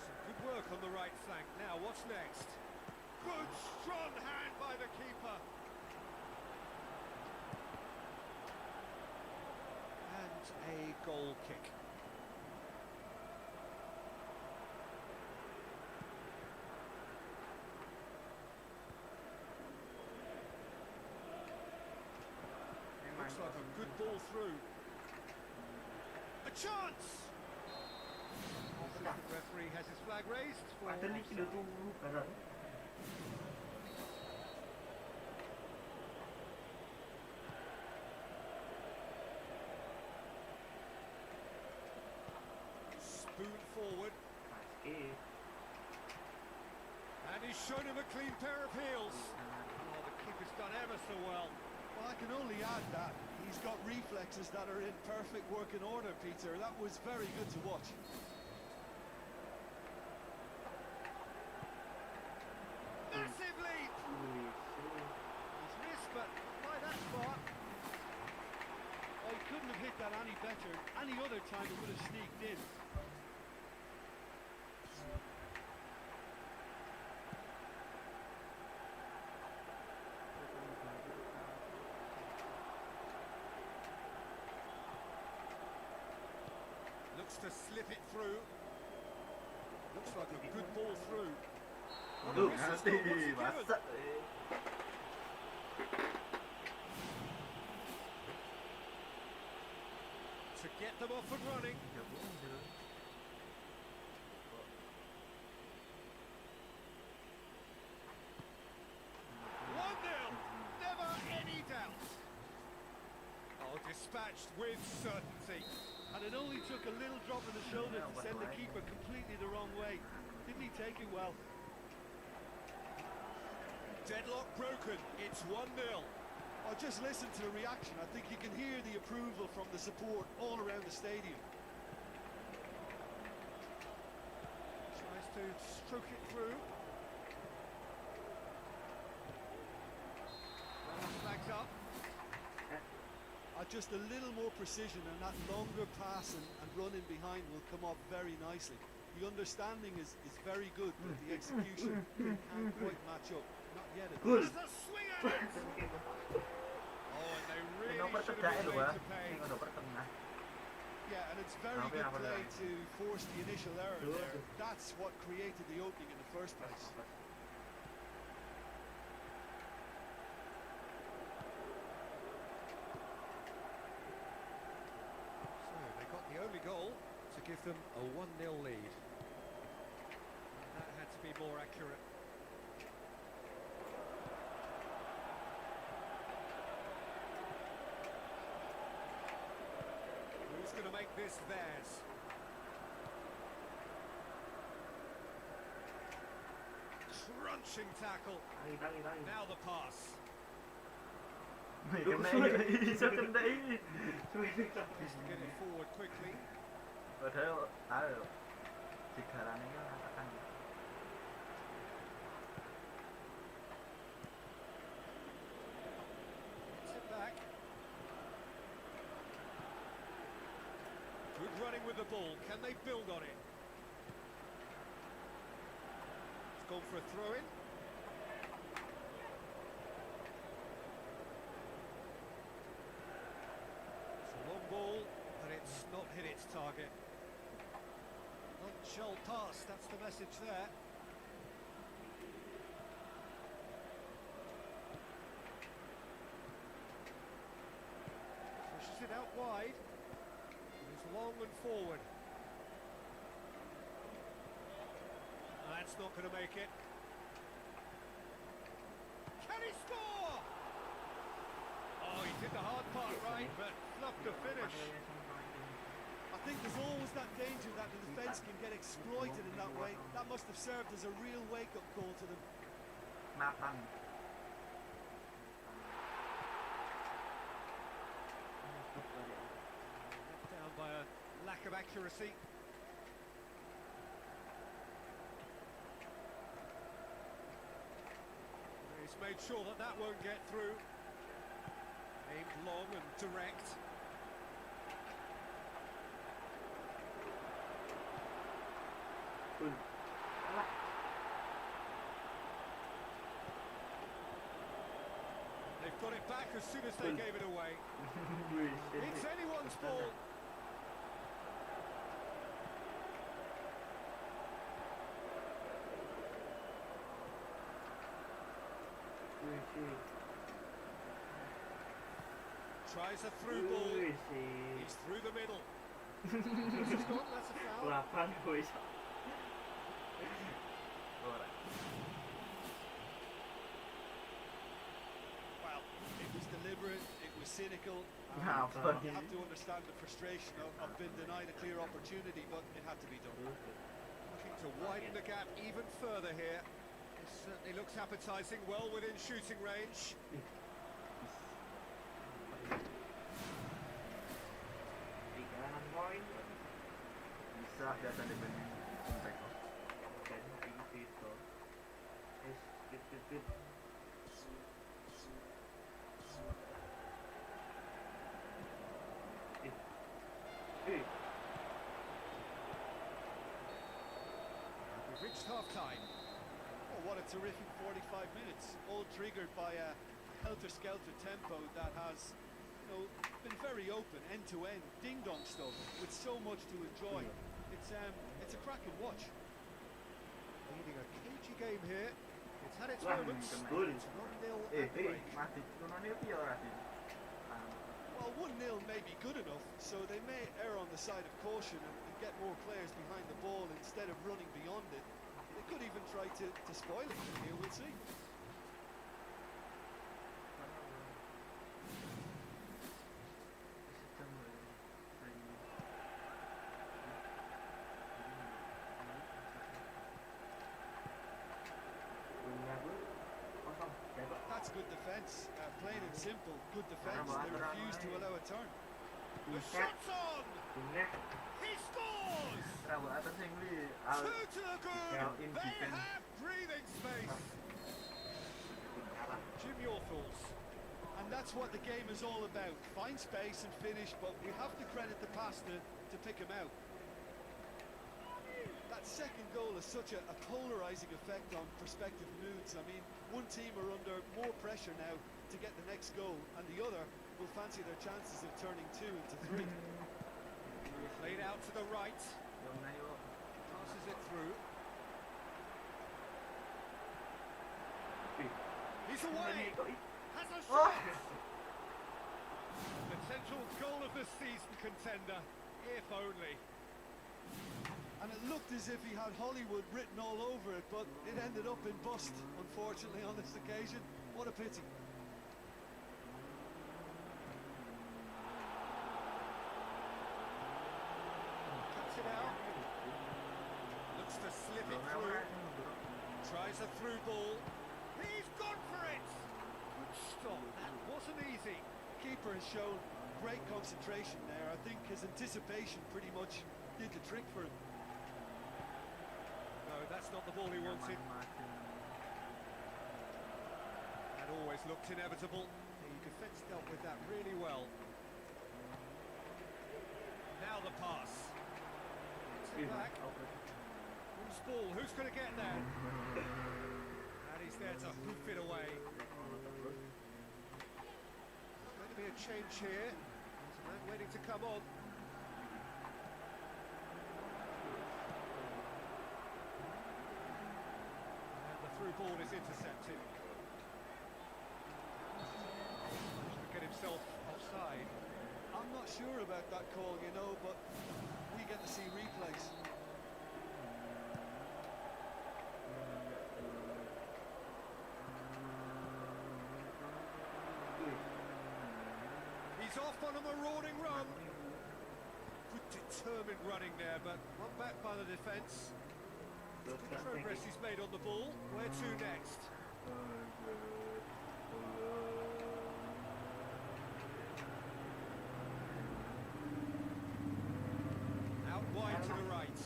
Some good work on the right flank. Now, what's next? Good, strong hand by the keeper. And a goal kick. Looks like a good ball through. A chance! The referee has his flag raised for offside. Spoon forward. And he's shown him a clean pair of heels. Oh, the keeper's done ever so well. Well, I can only add that he's got reflexes that are in perfect working order, Peter. That was very good to watch. Massive leap! He's missed, but by that far. Oh, he couldn't have hit that any better. Any other time it would have sneaked in. Looks to slip it through. Looks like a good ball through. Được, What's đi he mà given? sợ. To get them off and running. 1-0, never any doubt. Oh, dispatched with certainty. And it only took a little drop of the shoulder to send the keeper completely the wrong way. Didn't he take it well? Deadlock broken, it's 1-0. Oh, just listen to the reaction. I think you can hear the approval from the support all around the stadium. Tries to stroke it through. Flags up. Just a little more precision, and that longer pass and running behind will come off very nicely. The understanding is very good, but the execution can't quite match up. Not yet. There's a swing at it! Oh, and they really should have been made to pay. Yeah, and it's very good play to force the initial error there. That's what created the opening in the first place. The only goal to give them a 1-0 lead. That had to be more accurate. Who's going to make this theirs? Crunching tackle. Now the pass. Cái này sao chân đấy? Get it forward quickly. Thế đá được. Segalanya kan mengatakan gitu. Sit back. Good running with the ball. Can they build on it? It's gone for a throw-in. It's a long ball, but it's not hit its target. Non-shell pass, that's the message there. Pushes it out wide. It's long and forward. That's not going to make it. Can he score? Oh, he did the hard part right, but fluffed the finish. I think there's always that danger that the defence can get exploited in that way. That must have served as a real wake-up call to them. Mapan. Left down by a lack of accuracy. He's made sure that that won't get through. Aimed long and direct. They've got it back as soon as they gave it away. It's anyone's ball. Tries a through ball. He's through the middle. He's gone, that's a foul. 8 wis. Well, it was deliberate, it was cynical. Nah, And you have to understand the frustration of being denied a clear opportunity, but it had to be done. Looking to widen the gap even further here. This certainly looks appetising, well within shooting range. Bisa data dibanding impact of dan itu is We've reached half-time. Oh, what a terrific 45 minutes, all triggered by a helter-skelter tempo that has, been very open, end-to-end, ding-dong stuff, with so much to enjoy. It's a cracking watch. Leading a cagey game here. It's had its moments. It's 1-0 at the break. Well, 1-0 may be good enough, so they may err on the side of caution and get more players behind the ball instead of running beyond it. They could even try to spoil it here, we'll see. That's good defence, plain and simple, good defence. They refuse to allow a turn. The shot's on! He scores! 2 to the good! They have breathing space! Jim, your thoughts? And that's what the game is all about. Find space and finish, but we have to credit the pass to pick him out. That second goal has such a polarising effect on prospective moods. I mean, one team are under more pressure now to get the next goal, and the other will fancy their chances of turning 2 into 3. Played out to the right. Passes it through. He's away! Has a shot! Potential goal of the season contender, if only. And it looked as if he had Hollywood written all over it, but it ended up in bust, unfortunately, on this occasion. What a pity. Cuts it out. Looks to slip it through. Tries a through ball. He's gone for it! Good stop. That wasn't easy. Keeper has shown great concentration there. I think his anticipation pretty much did the trick for him. that's not the ball he wanted. That always looked inevitable. The defence dealt with that really well. Now the pass. It's back. Who's ball? Who's going to get there? And he's there to hoof it away. Going to be a change here. There's a man waiting to come on. And the through ball is intercepted. Managed to get himself offside. I'm not sure about that call, you know, but we get to see replays. He's off on a marauding run. Good determined running there, but not back by the defence. Good progress he's made on the ball. Where to next? Out wide to the right.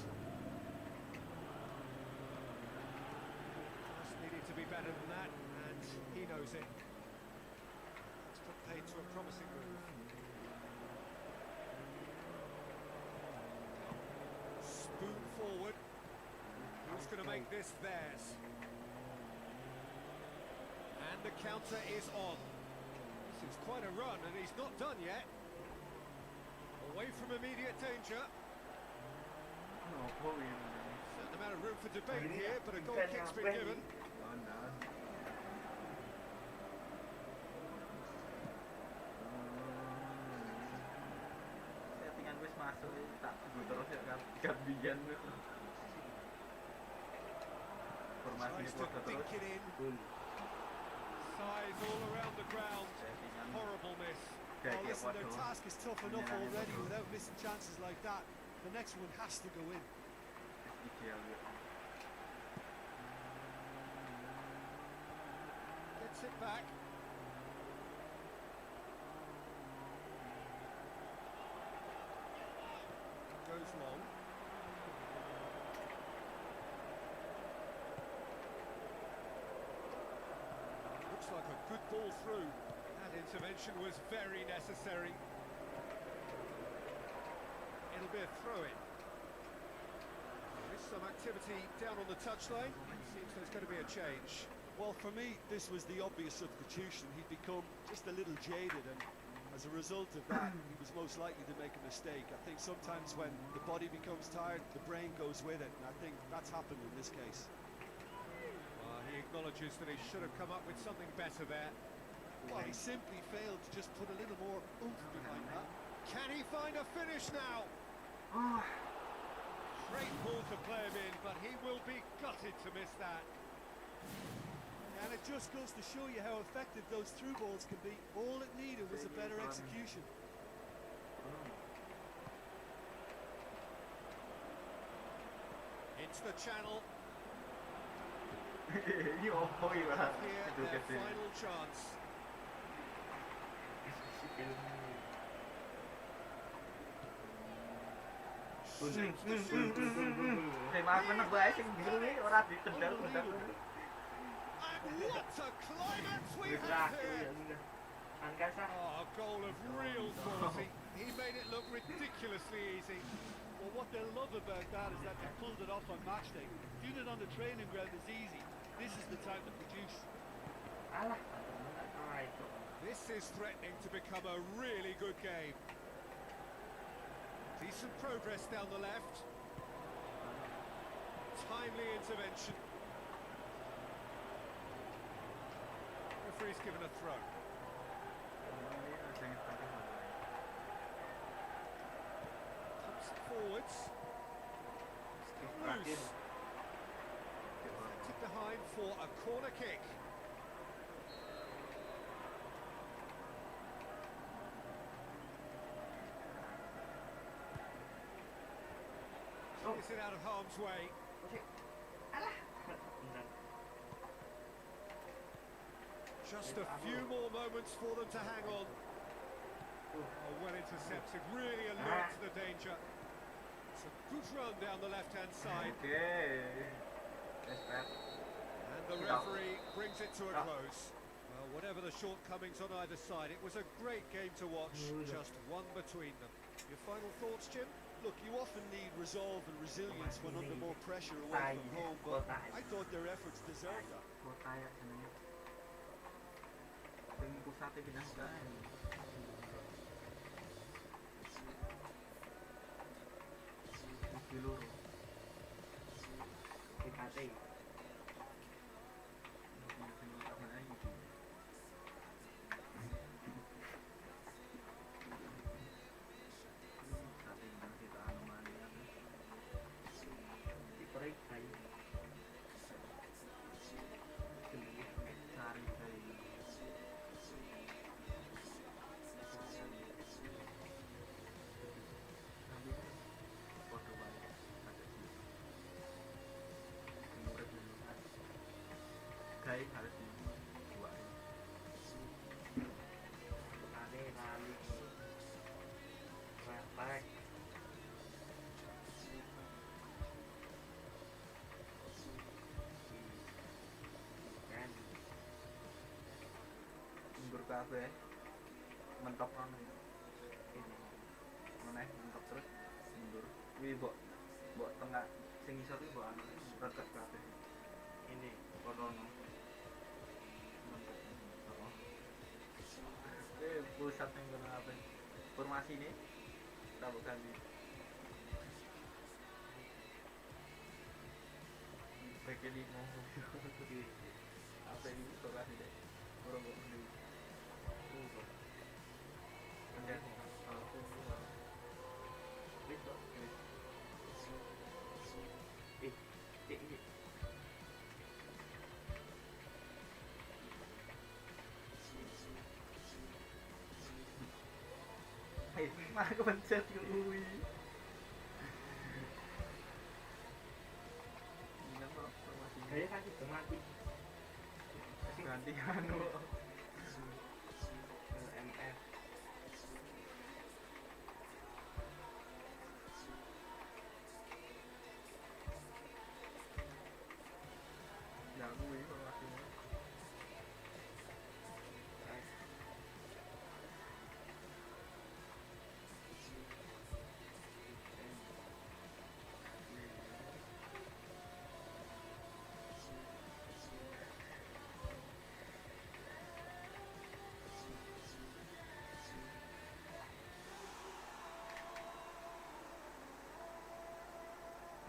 Just needed to be better than that, and he knows it. It's put paid to a promising move. Spoon forward. Who's going to make this theirs? And the counter is on. This is quite a run, and he's not done yet. Away from immediate danger. Certain amount of room for debate here, but a goal kick's been given. Settingan wis masuk tak tunggu terus ya kan gantian formasi Tries to dink it in. Size all around the ground. Horrible miss. Oh, listen, their task is tough enough already without missing chances like that. The next one has to go in. Gets it back. Goes long. Looks like a good ball through. That intervention was very necessary. It'll be a throw-in. There's some activity down on the touchline. Seems there's going to be a change. Well, for me, this was the obvious substitution. He'd become just a little jaded, and as a result of that, he was most likely to make a mistake. I think sometimes when the body becomes tired, the brain goes with it, and I think that's happened in this case. He acknowledges that he should have come up with something better there. Well, he simply failed to just put a little more oomph behind that. Can he find a finish now? Great ball to play him in, but he will be gutted to miss that. And it just goes to show you how effective those through balls can be. All it needed was a better execution. Into the channel. Here, Their final chance. Mana bae sing ngene ora ditendang-tendang. And what a climax we have here! Oh, a goal of real quality. He made it look ridiculously easy. Well, what they love about that is that they pulled it off on match day. Doing it on the training ground is easy. This is the time to produce. This is threatening to become a really good game. Decent progress down the left. Timely intervention. Referee's given a throw. Pumps it forwards. Still loose. Deflected behind for a corner kick. Is it out of harm's way? Just a few more moments for them to hang on. Oh, well intercepted, really alert to the danger. It's a good run down the left-hand side. And the referee brings it to a close. Well, whatever the shortcomings on either side, it was a great game to watch, just one between them. Your final thoughts, Jim? Look, you often need resolve and resilience when under more pressure away from home, but I thought their efforts deserved that. Harus dibuatin. Mundur kabeh. Mentok ono. Meneh mentok terus mundur. Kuwi mbok tengah sing isor iki mbok anu reget kabeh. Ini kono. Pusat yang kena apa? Formasi ini kita bukan di pakai lima apa ini formasi deh orang kok beli menjadi aku itu ini mah kepencet kuwi. Kayak kan itu mati. Ganti anu. MF. Ya kuwi formasinya.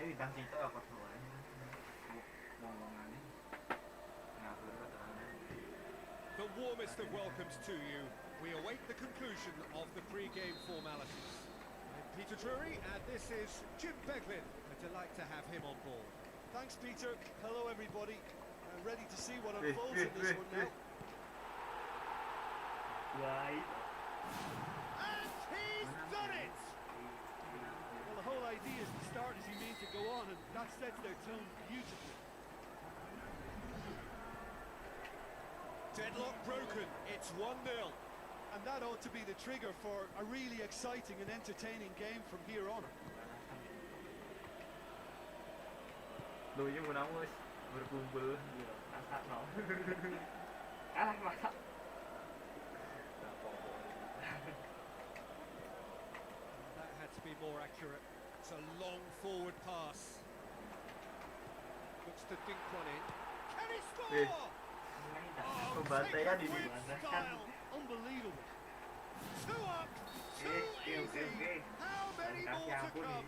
Bintang situ apa soalnya ngomongannya The warmest of welcomes to you. We await the conclusion of the pre-game formalities. I'm Peter Drury, and this is Jim Beglin. A delight to have him on board. Thanks, Peter. Hello, everybody. Ready to see what unfolds in this one now. And he's done it! Well, the whole idea is to start as you mean to go on, and that sets their tone beautifully. Deadlock broken. It's 1-0. And that ought to be the trigger for a really exciting and entertaining game from here on. Dulunya Munamus berkumpul masak no. Kalah masak. That had to be more accurate. It's a long forward pass. Looks to dink one in. Can he score? Pembantaian ini Unbelievable. 2 up, 2 easy. How many more to come?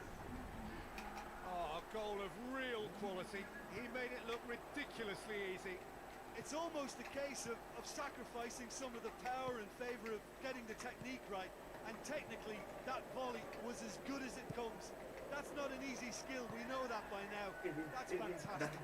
Oh, a goal of real quality. He made it look ridiculously easy. It's almost a case of sacrificing some of the power in favour of getting the technique right. And technically, that volley was as good as it comes. That's not an easy skill, we know that by now. That's fantastic.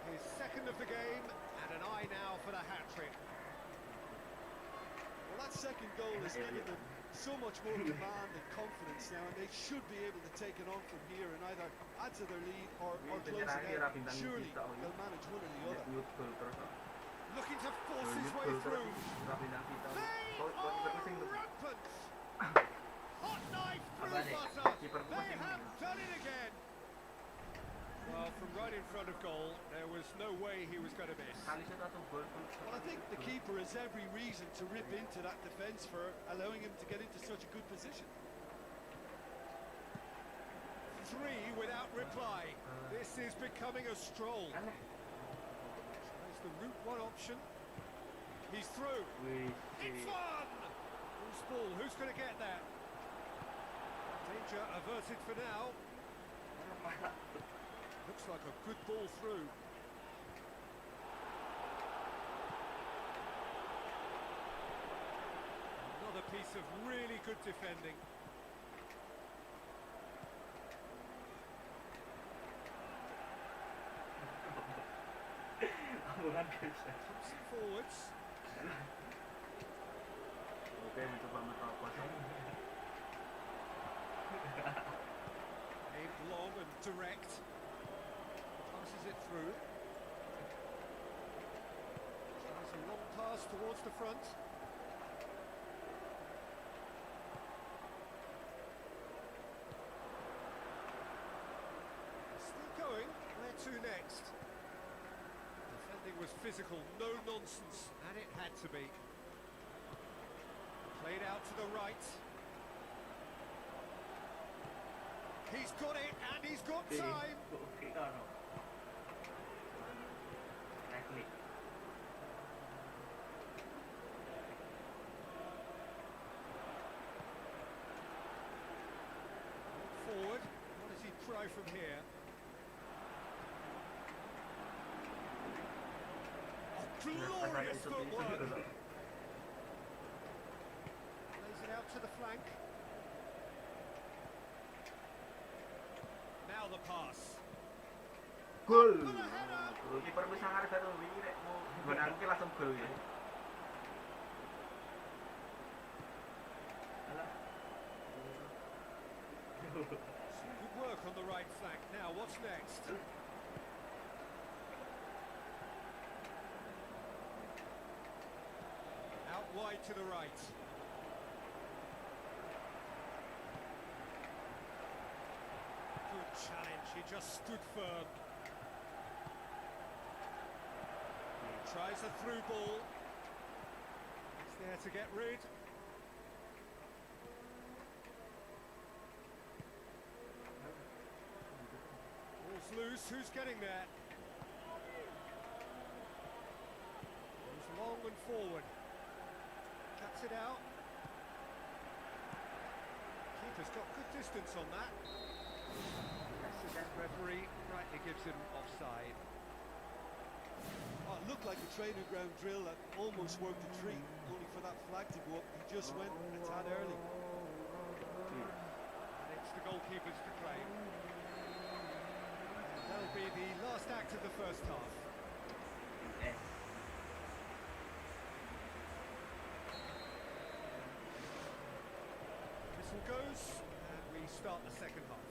His second of the game, and an eye now for the hat-trick. Well, that second goal has given them so much more command and confidence now, and they should be able to take it on from here and either add to their lead or close it out. Surely they'll manage one or the other. Looking to force his way through. They are rampant. Hot knife through butter. They have done it again. right in front of goal. There was no way he was going to miss. Well, I think the keeper has every reason to rip into that defence for allowing him to get into such a good position. 3 without reply. This is becoming a stroll. There's the route 1 option. He's through. It's on! Who's ball? Who's going to get there? Danger averted for now. Looks like a good ball through. Another piece of really good defending. Pumps it forwards. Aimed long and direct. Passes it through. Tries a long pass towards the front. Still going. Where to next? Defending was physical, no nonsense, and it had to be. Played out to the right. He's got it, and he's got time. Forward. What does he try from here? Oh, glorious footwork. Plays it out to the flank. Now the pass. Gol. For the header. Kiper bisa ngaris satu wingi nek mau benangke langsung gol ya. Good work on the right flank. Now, what's next? Out wide to the right. Good challenge. He just stood firm. Tries a through ball. He's there to get rid. Ball's loose. Who's getting there? Goes long and forward. Cuts it out. Keeper's got good distance on that. Assistant referee rightly gives him offside. Oh, it looked like a training ground drill that almost worked a treat, only for that flag to go up. He just went a tad early. And it's the goalkeeper's to claim. And that'll be the last act of the first half. Whistle goes, and we start the second half.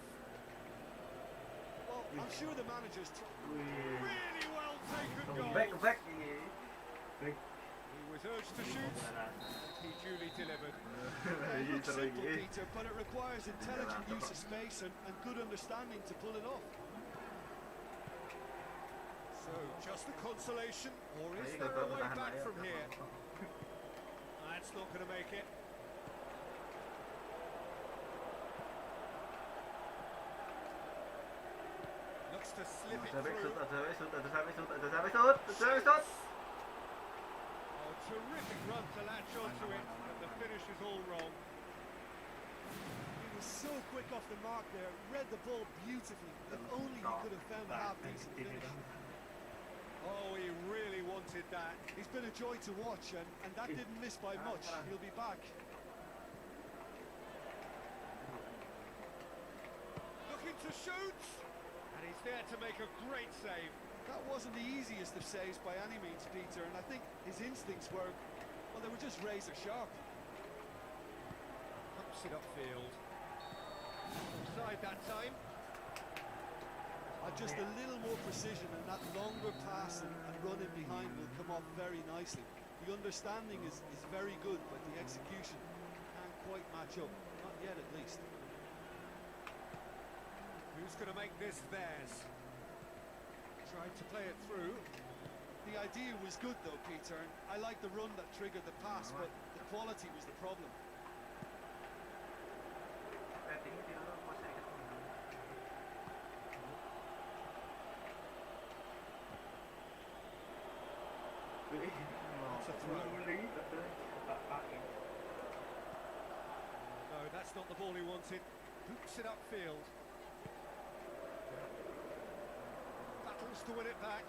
Well, I'm sure the manager's Really well taken goal. Back. He was urged to shoot, and he duly delivered. it looks simple, Peter, but it requires intelligent use of space and good understanding to pull it off. So, just a consolation, or is there a way back from here? That's not going to make it. Looks to slip it through. Oh, terrific run to latch onto it, but the finish is all wrong. He was so quick off the mark there, read the ball beautifully. If only he could have found a half-decent finish. Oh, he really wanted that. He's been a joy to watch, and that didn't miss by much. He'll be back. Looking to shoot, and he's there to make a great save. That wasn't the easiest of saves by any means, Peter, and I think his instincts were, well, they were just razor sharp. Pumps it upfield. Offside that time. Just a little more precision, and that longer pass and run in behind will come off very nicely. The understanding is very good, but the execution can't quite match up. Not yet, at least. Who's going to make this theirs? Tried to play it through. The idea was good though, Peter, and I like the run that triggered the pass, but the quality was the problem. That's a throw. No, that's not the ball he wanted. Hoops it upfield. Battles to win it back.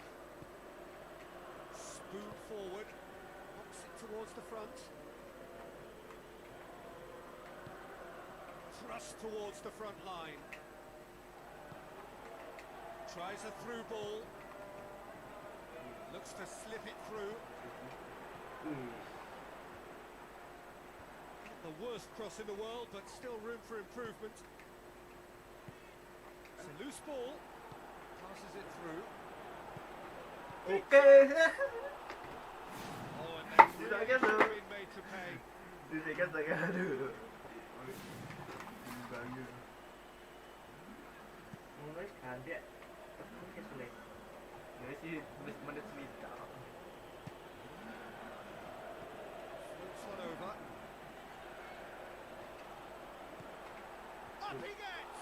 Spoon forward. Knocks it towards the front. Thrust towards the front line. Tries a through ball. Looks to slip it through. Not the worst cross in the world, but still room for improvement. It's a loose ball. Passes it through. Okay. Oh, and they really should have been made to pay. Floats one over. Up he gets!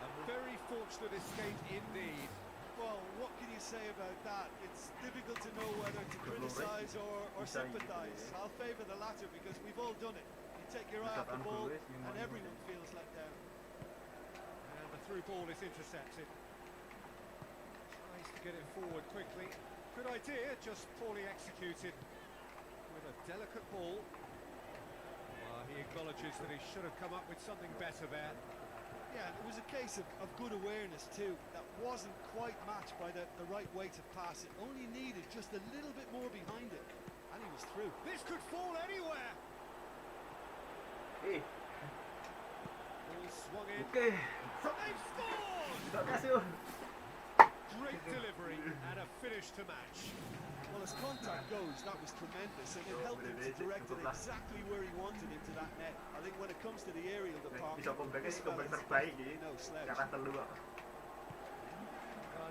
A very fortunate escape indeed. Well, what can you say about that? It's difficult to know whether to criticise or sympathise. I'll favour the latter because we've all done it. You take your eye off the ball and everyone feels let down. And the through ball is intercepted. Tries to get it forward quickly. Good idea, just poorly executed. With a delicate ball. He acknowledges that he should have come up with something better there. Yeah, it was a case of good awareness too. That wasn't quite matched by the right weight of pass. It only needed just a little bit more behind it. And he was through. This could fall anywhere! Ball swung in. They've scored! Great delivery and a finish to match. Well, as contact goes, that was tremendous, and it helped him to direct it exactly where he wanted into that net. I think when it comes to the aerial department, this fella's no slouch. Well,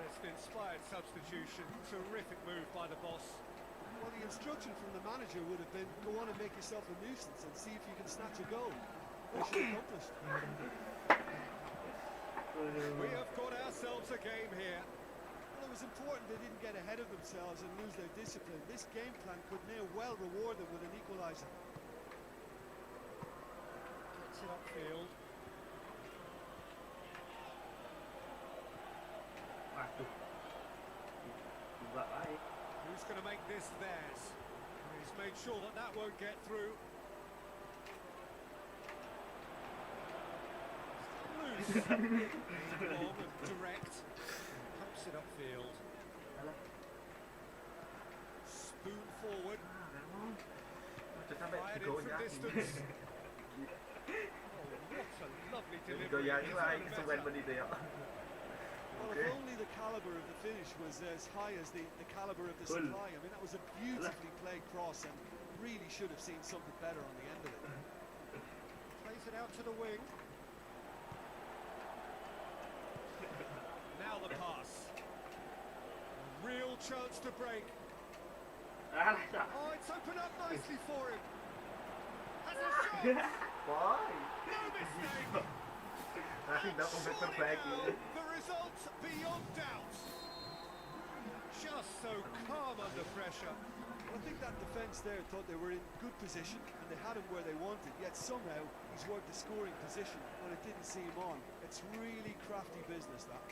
it's an inspired substitution. Terrific move by the boss. Well, the instruction from the manager would have been, go on and make yourself a nuisance and see if you can snatch a goal. Mission accomplished. We have got ourselves a game here. Well, it was important they didn't get ahead of themselves and lose their discipline. This game plan could near well reward them with an equaliser. Gets it upfield. Who's going to make this theirs? He's made sure that that won't get through. Loose. Long and direct. Pumps it upfield. Spoon forward. Fired in from distance. Oh, what a lovely delivery. Well, if only the calibre of the finish was as high as the calibre of the supply. I mean, that was a beautifully played cross and really should have seen something better on the end of it. Plays it out to the wing. Now the pass. A real chance to break. Oh, it's opened up nicely for him. Has a shot. No mistake. Surely now, the result beyond doubt. Just so calm under pressure. Well, I think that defence there thought they were in good position and they had him where they wanted, yet somehow he's worked the scoring position when it didn't seem on. It's really crafty business, that.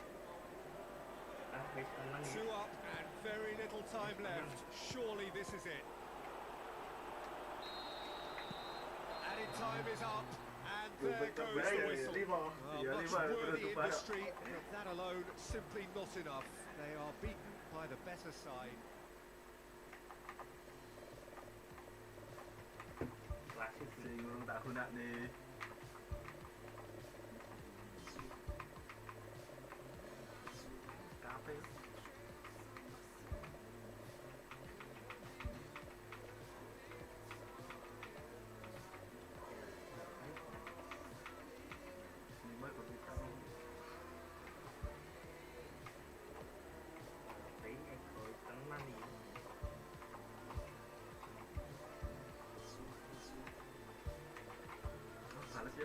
2 up and very little time left. Surely this is it. Added time is up. And there goes the whistle. Much worthy industry, but that alone simply not enough. They are beaten by the better side.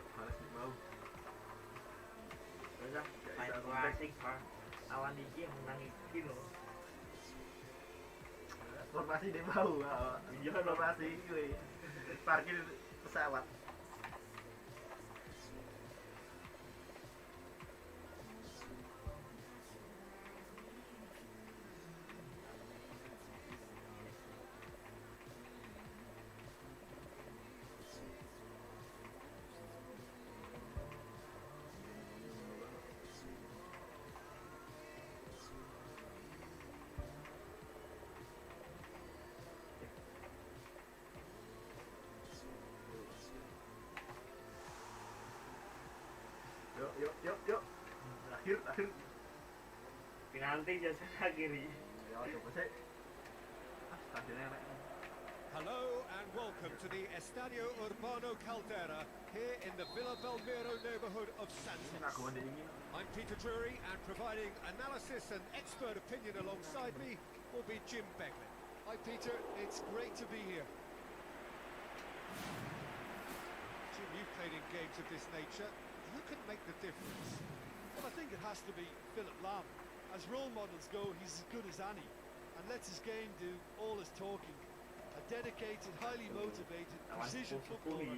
yuk balas di bawah. Udah main klasik Pak. Lawan iki menang iki loh. Formasi di bawah. Iya formasi gue. Parkir pesawat. Yuk. Akhir. Penalti jasa kiri. Ya, coba sih. Stadionnya enak. Hello and welcome to the Estadio Urbano Caldera here in the Villa Belmiro neighbourhood of Ini Santos. aku dingin. I'm Peter Drury and providing analysis and expert opinion alongside me will be Jim Beglin. Hi Peter, it's great to be here. Jim, you've played in games of this nature. Who can make the difference? Well, I think it has to be Philip Lam. As role models go, he's as good as any and lets his game do all his talking. A dedicated, highly motivated, precision footballer,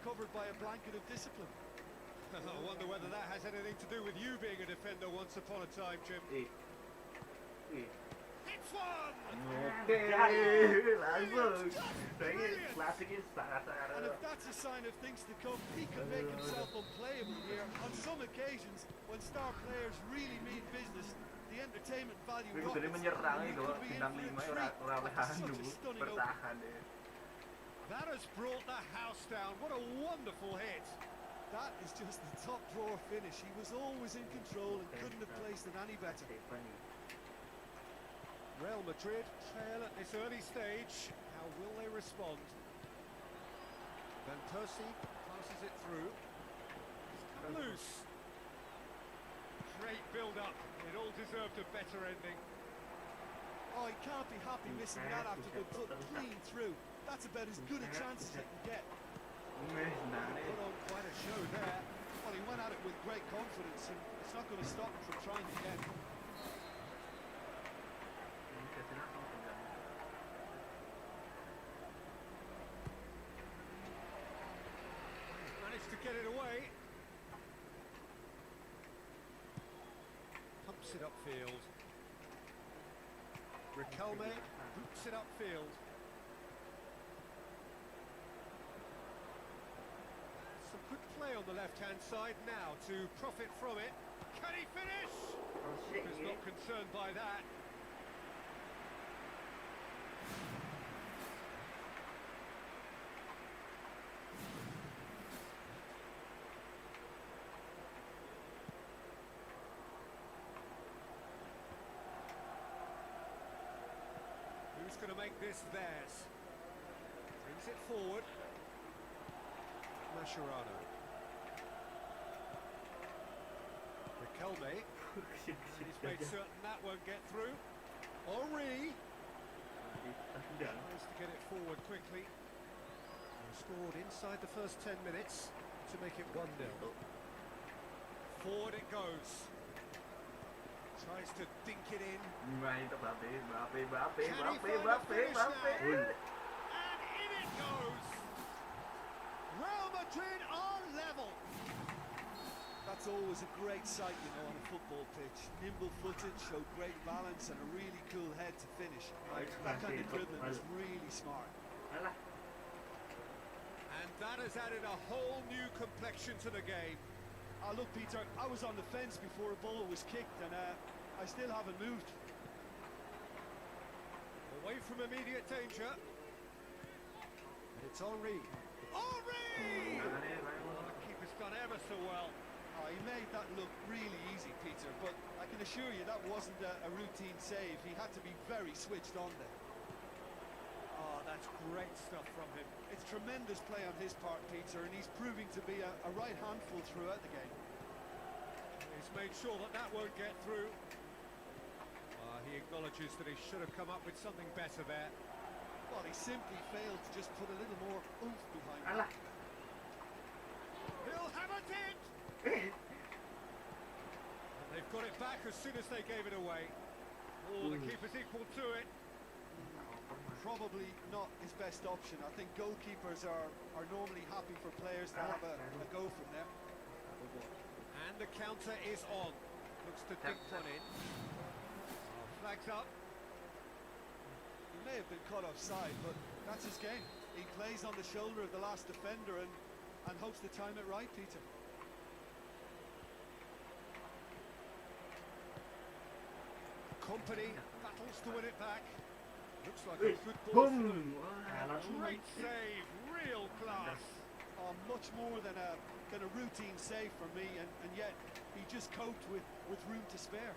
covered by a blanket of discipline. I wonder whether that has anything to do with you being a defender once upon a time, Jim. It's one! Oke, langsung. Ini klasiknya sangat-sangat. And if that's a sign of things to come, he could make himself unplayable here. On some occasions, when star players really mean business, the entertainment value Gue rockets. jadi menyerang He itu could be in bintang for a 5 treat orang after tahan such a dulu stunning opening. bertahan deh. That has brought the house down. What a wonderful hit. That is just the top drawer finish. He was always in control and couldn't have placed it any better. Real Madrid trail at this early stage. How will they respond? Van Persie passes it through. It's come loose. Great build-up. It all deserved a better ending. Oh, he can't be happy missing that after the put clean through. That's about as good a chance as you can get. Put on quite a show there. Well, he went at it with great confidence, and it's not going to stop him from trying again. Managed to get it away. Pumps it upfield. Riquelme boots it upfield. Some good play on the left-hand side now to profit from it. Can he finish? He's not concerned by that. Who's going to make this theirs? Brings it forward. Mascherano. Riquelme. He's made certain that won't get through. Henry tries to get it forward quickly. He scored inside the first 10 minutes to make it 1-0. Forward it goes. Tries to dink it in. Mbappe. Can he find a finish now? And in it goes. Real Madrid are level. That's always a great sight, you know, on a football pitch. Nimble-footed, showed great balance and a really cool head to finish. That kind of dribbling was really smart. And that has added a whole new complexion to the game. Look, Peter, I was on the fence before a ball was kicked, and I still haven't moved. Away from immediate danger. And it's Henry. Henry! The keeper's done ever so well. He made that look really easy, Peter, but I can assure you that wasn't a routine save. He had to be very switched on there. Oh, that's great stuff from him. It's tremendous play on his part, Peter, and he's proving to be a right handful throughout the game. He's made sure that that won't get through. He acknowledges that he should have come up with something better there. Well, he simply failed to just put a little more oomph behind it. will hammer it! And they've got it back as soon as they gave it away. Oh, the keeper's equal to it. Probably not his best option. I think goalkeepers are normally happy for players to have a go from there. And the counter is on. Looks to dink one in. Flags up. He may have been caught offside, but that's his game. He plays on the shoulder of the last defender and hopes to time it right, Peter. Company battles to win it back. Looks like a good ball through. Great save, real class. Oh, much more than a routine save for me, and yet he just coped with room to spare.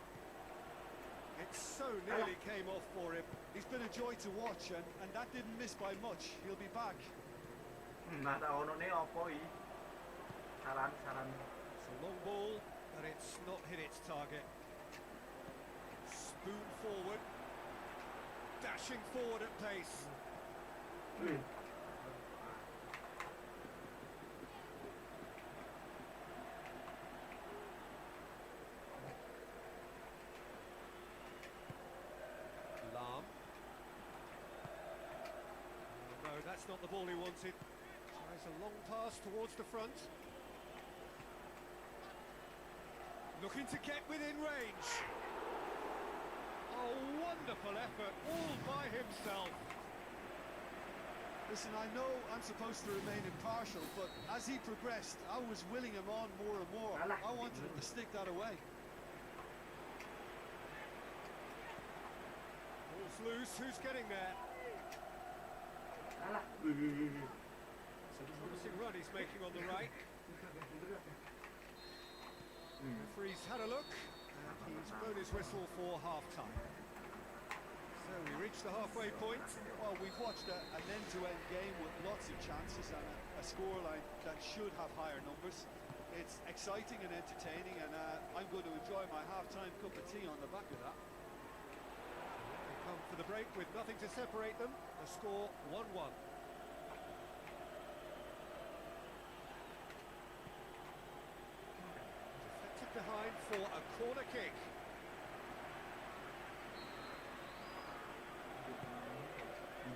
It so nearly came off for him. He's been a joy to watch, and that didn't miss by much. He'll be back. Nada ono ne opo i. Saran. It's a long ball, but it's not hit its target. Spoon forward. Dashing forward at pace. Lam. No, that's not the ball he wanted. Tries a long pass towards the front. Looking to get within range. A wonderful effort, all by himself. Listen, I know I'm supposed to remain impartial, but as he progressed, I was willing him on more and more. I wanted him to stick that away. Ball's loose, who's getting there? It's a promising run he's making on the right. Referee's had a look, and he's blown his whistle for half-time. So we reach the halfway point. Well, we've watched an end-to-end game with lots of chances and a scoreline that should have higher numbers. It's exciting and entertaining, and I'm going to enjoy my half-time cup of tea on the back of that. They come for the break with nothing to separate them. The score 1-1. Deflected behind for a corner kick.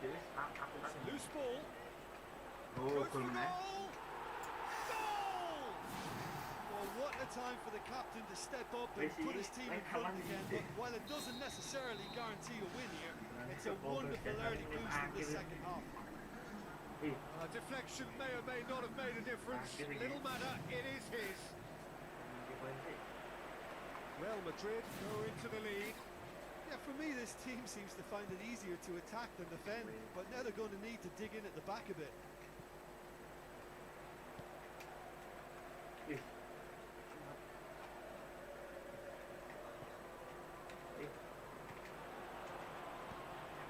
It's a loose ball. Goes for goal! Goal! Well, what a time for the captain to step up and put his team in front again. But while it doesn't necessarily guarantee a win here, it's a wonderful early boost in the second half. A deflection may or may not have made a difference. Little matter, it is his. Real Madrid go into the lead. Yeah, for me, this team seems to find it easier to attack than defend, but now they're going to need to dig in at the back a bit.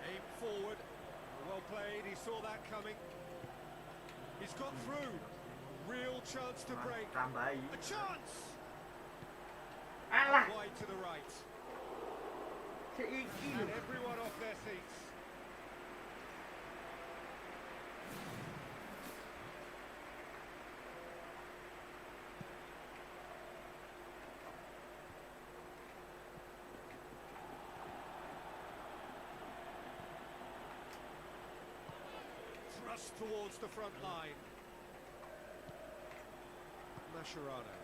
Aim forward. Well played, he saw that coming. He's got through. Real chance to break. A chance! Wide to the right. And everyone off their seats. Thrust towards the front line. Mascherano.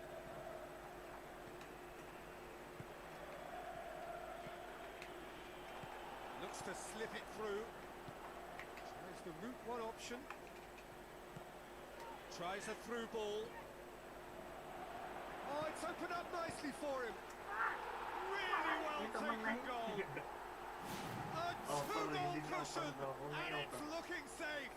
Looks to slip it through. Tries the route one option. Tries a through ball. Oh, it's opened up nicely for him. Really well taken goal. A two-goal cushion, and it's looking safe.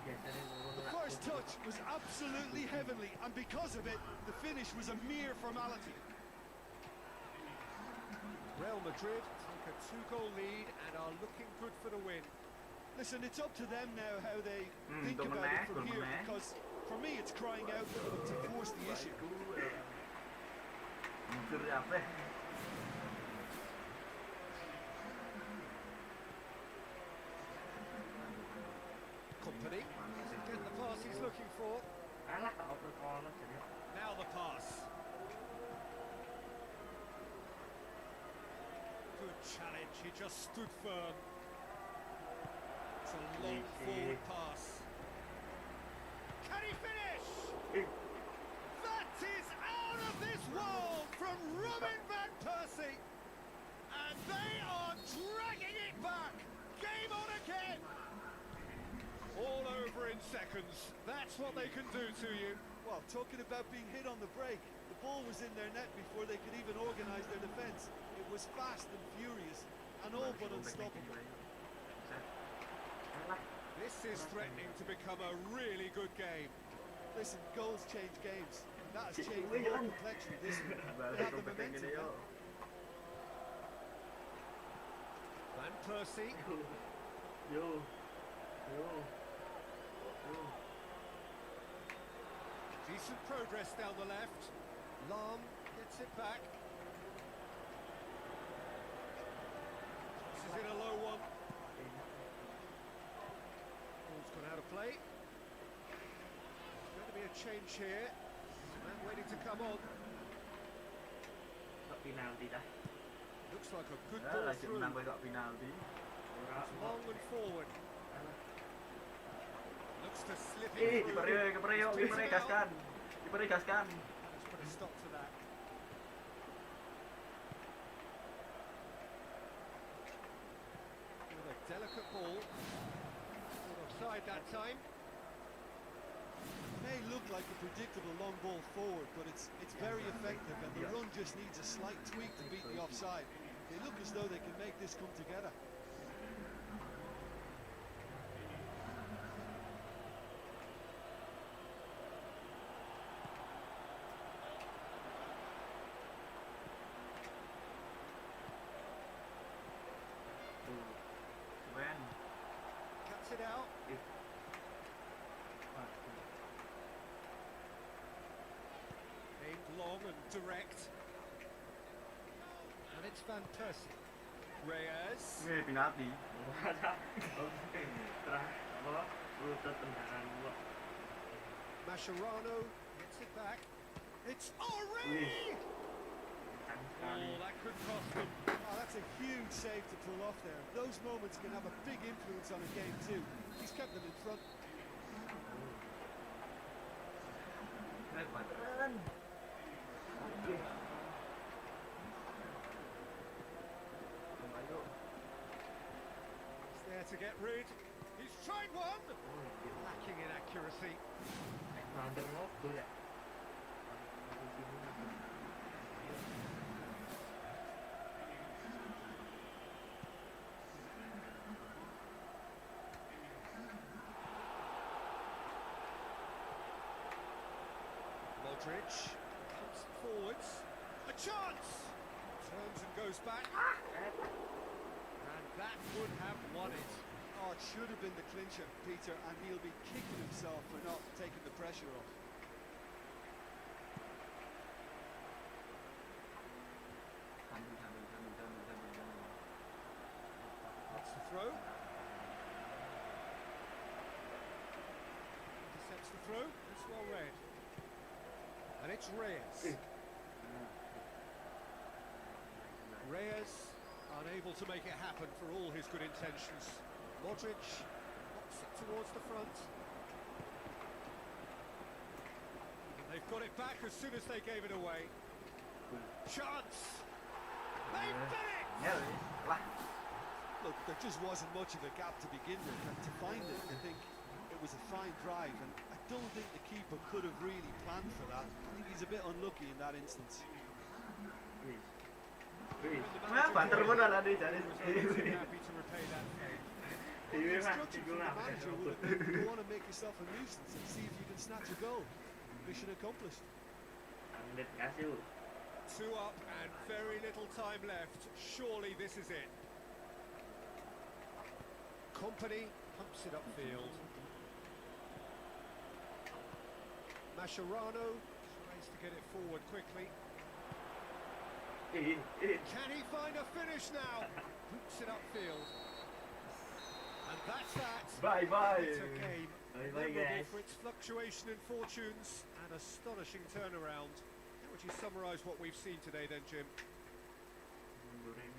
The first touch was absolutely heavenly, and because of it, the finish was a mere formality. Real Madrid take a two-goal lead and are looking good for the win. Listen, it's up to them now how they think about it from here, because for me it's crying out for them to force the issue. Company doesn't get the pass he's looking for. Alah tak oper kono jadi. Now the pass. Good challenge, he just stood firm. It's a long forward pass. Can he finish? That is out of this world from Robin van Persie. And they are dragging it back. Game on again. All over in seconds. That's what they can do to you. Well, talking about being hit on the break, the ball was in their net before they could even organise their defence. It was fast and furious, and all but unstoppable. This is threatening to become a really good game. Listen, goals change games. That has changed the whole complexion of this one. They have the momentum now. Van Persie. Yo. Decent progress down the left. Lam gets it back. This is in a low one. Ball's gone out of play. There's going to be a change here. Man waiting to come on. Tak penalti dah. Looks like a good ball Lagi through. menang tak penalti. It's long and forward. Looks to slip it through. Kiper gaskan. Kiper gaskan. Let's put a stop to that. With a delicate ball. Not offside that time. May look like a predictable long ball forward, but it's very effective, and the run just needs a slight tweak to beat the offside. They look as though they can make this come together. Cuts it out. Aimed long and direct. And it's Van Persie. Reyes. Penalti. Mascherano gets it back. It's Henry! Oh, that could cost them. Oh, that's a huge save to pull off there. Those moments can have a big influence on a game too. He's kept them in front. He's there to get rid. He's tried one! Lacking in accuracy. Modric comes forwards. A chance! Turns and goes back. And that would have won it. Oh, it should have been the clincher, Peter, and he'll be kicking himself for not taking the pressure off. That's the throw. Intercepts the throw. It's well read. And it's Reyes. Reyes unable to make it happen for all his good intentions. Modric knocks it towards the front. And they've got it back as soon as they gave it away. Chance! They've done it! Look, there just wasn't much of a gap to begin with, and to find it, I think it was a fine drive, and I don't think the keeper could have really planned for that. I think he's a bit unlucky in that instance. Banter pun ada di He was obviously happy to repay that fame. Well, the instruction from the manager would have been, go on and make yourself a nuisance and see if you can snatch a goal. Mission accomplished. Two up and very little time left. Surely this is it. Company pumps it upfield. Mascherano tries to get it forward quickly. Can he find a finish now? Hoops it upfield. And that's that. Bye bye. It's a game Memorable for its fluctuation in fortunes and astonishing turnaround. How would you summarise what we've seen today then, Jim? Mundurin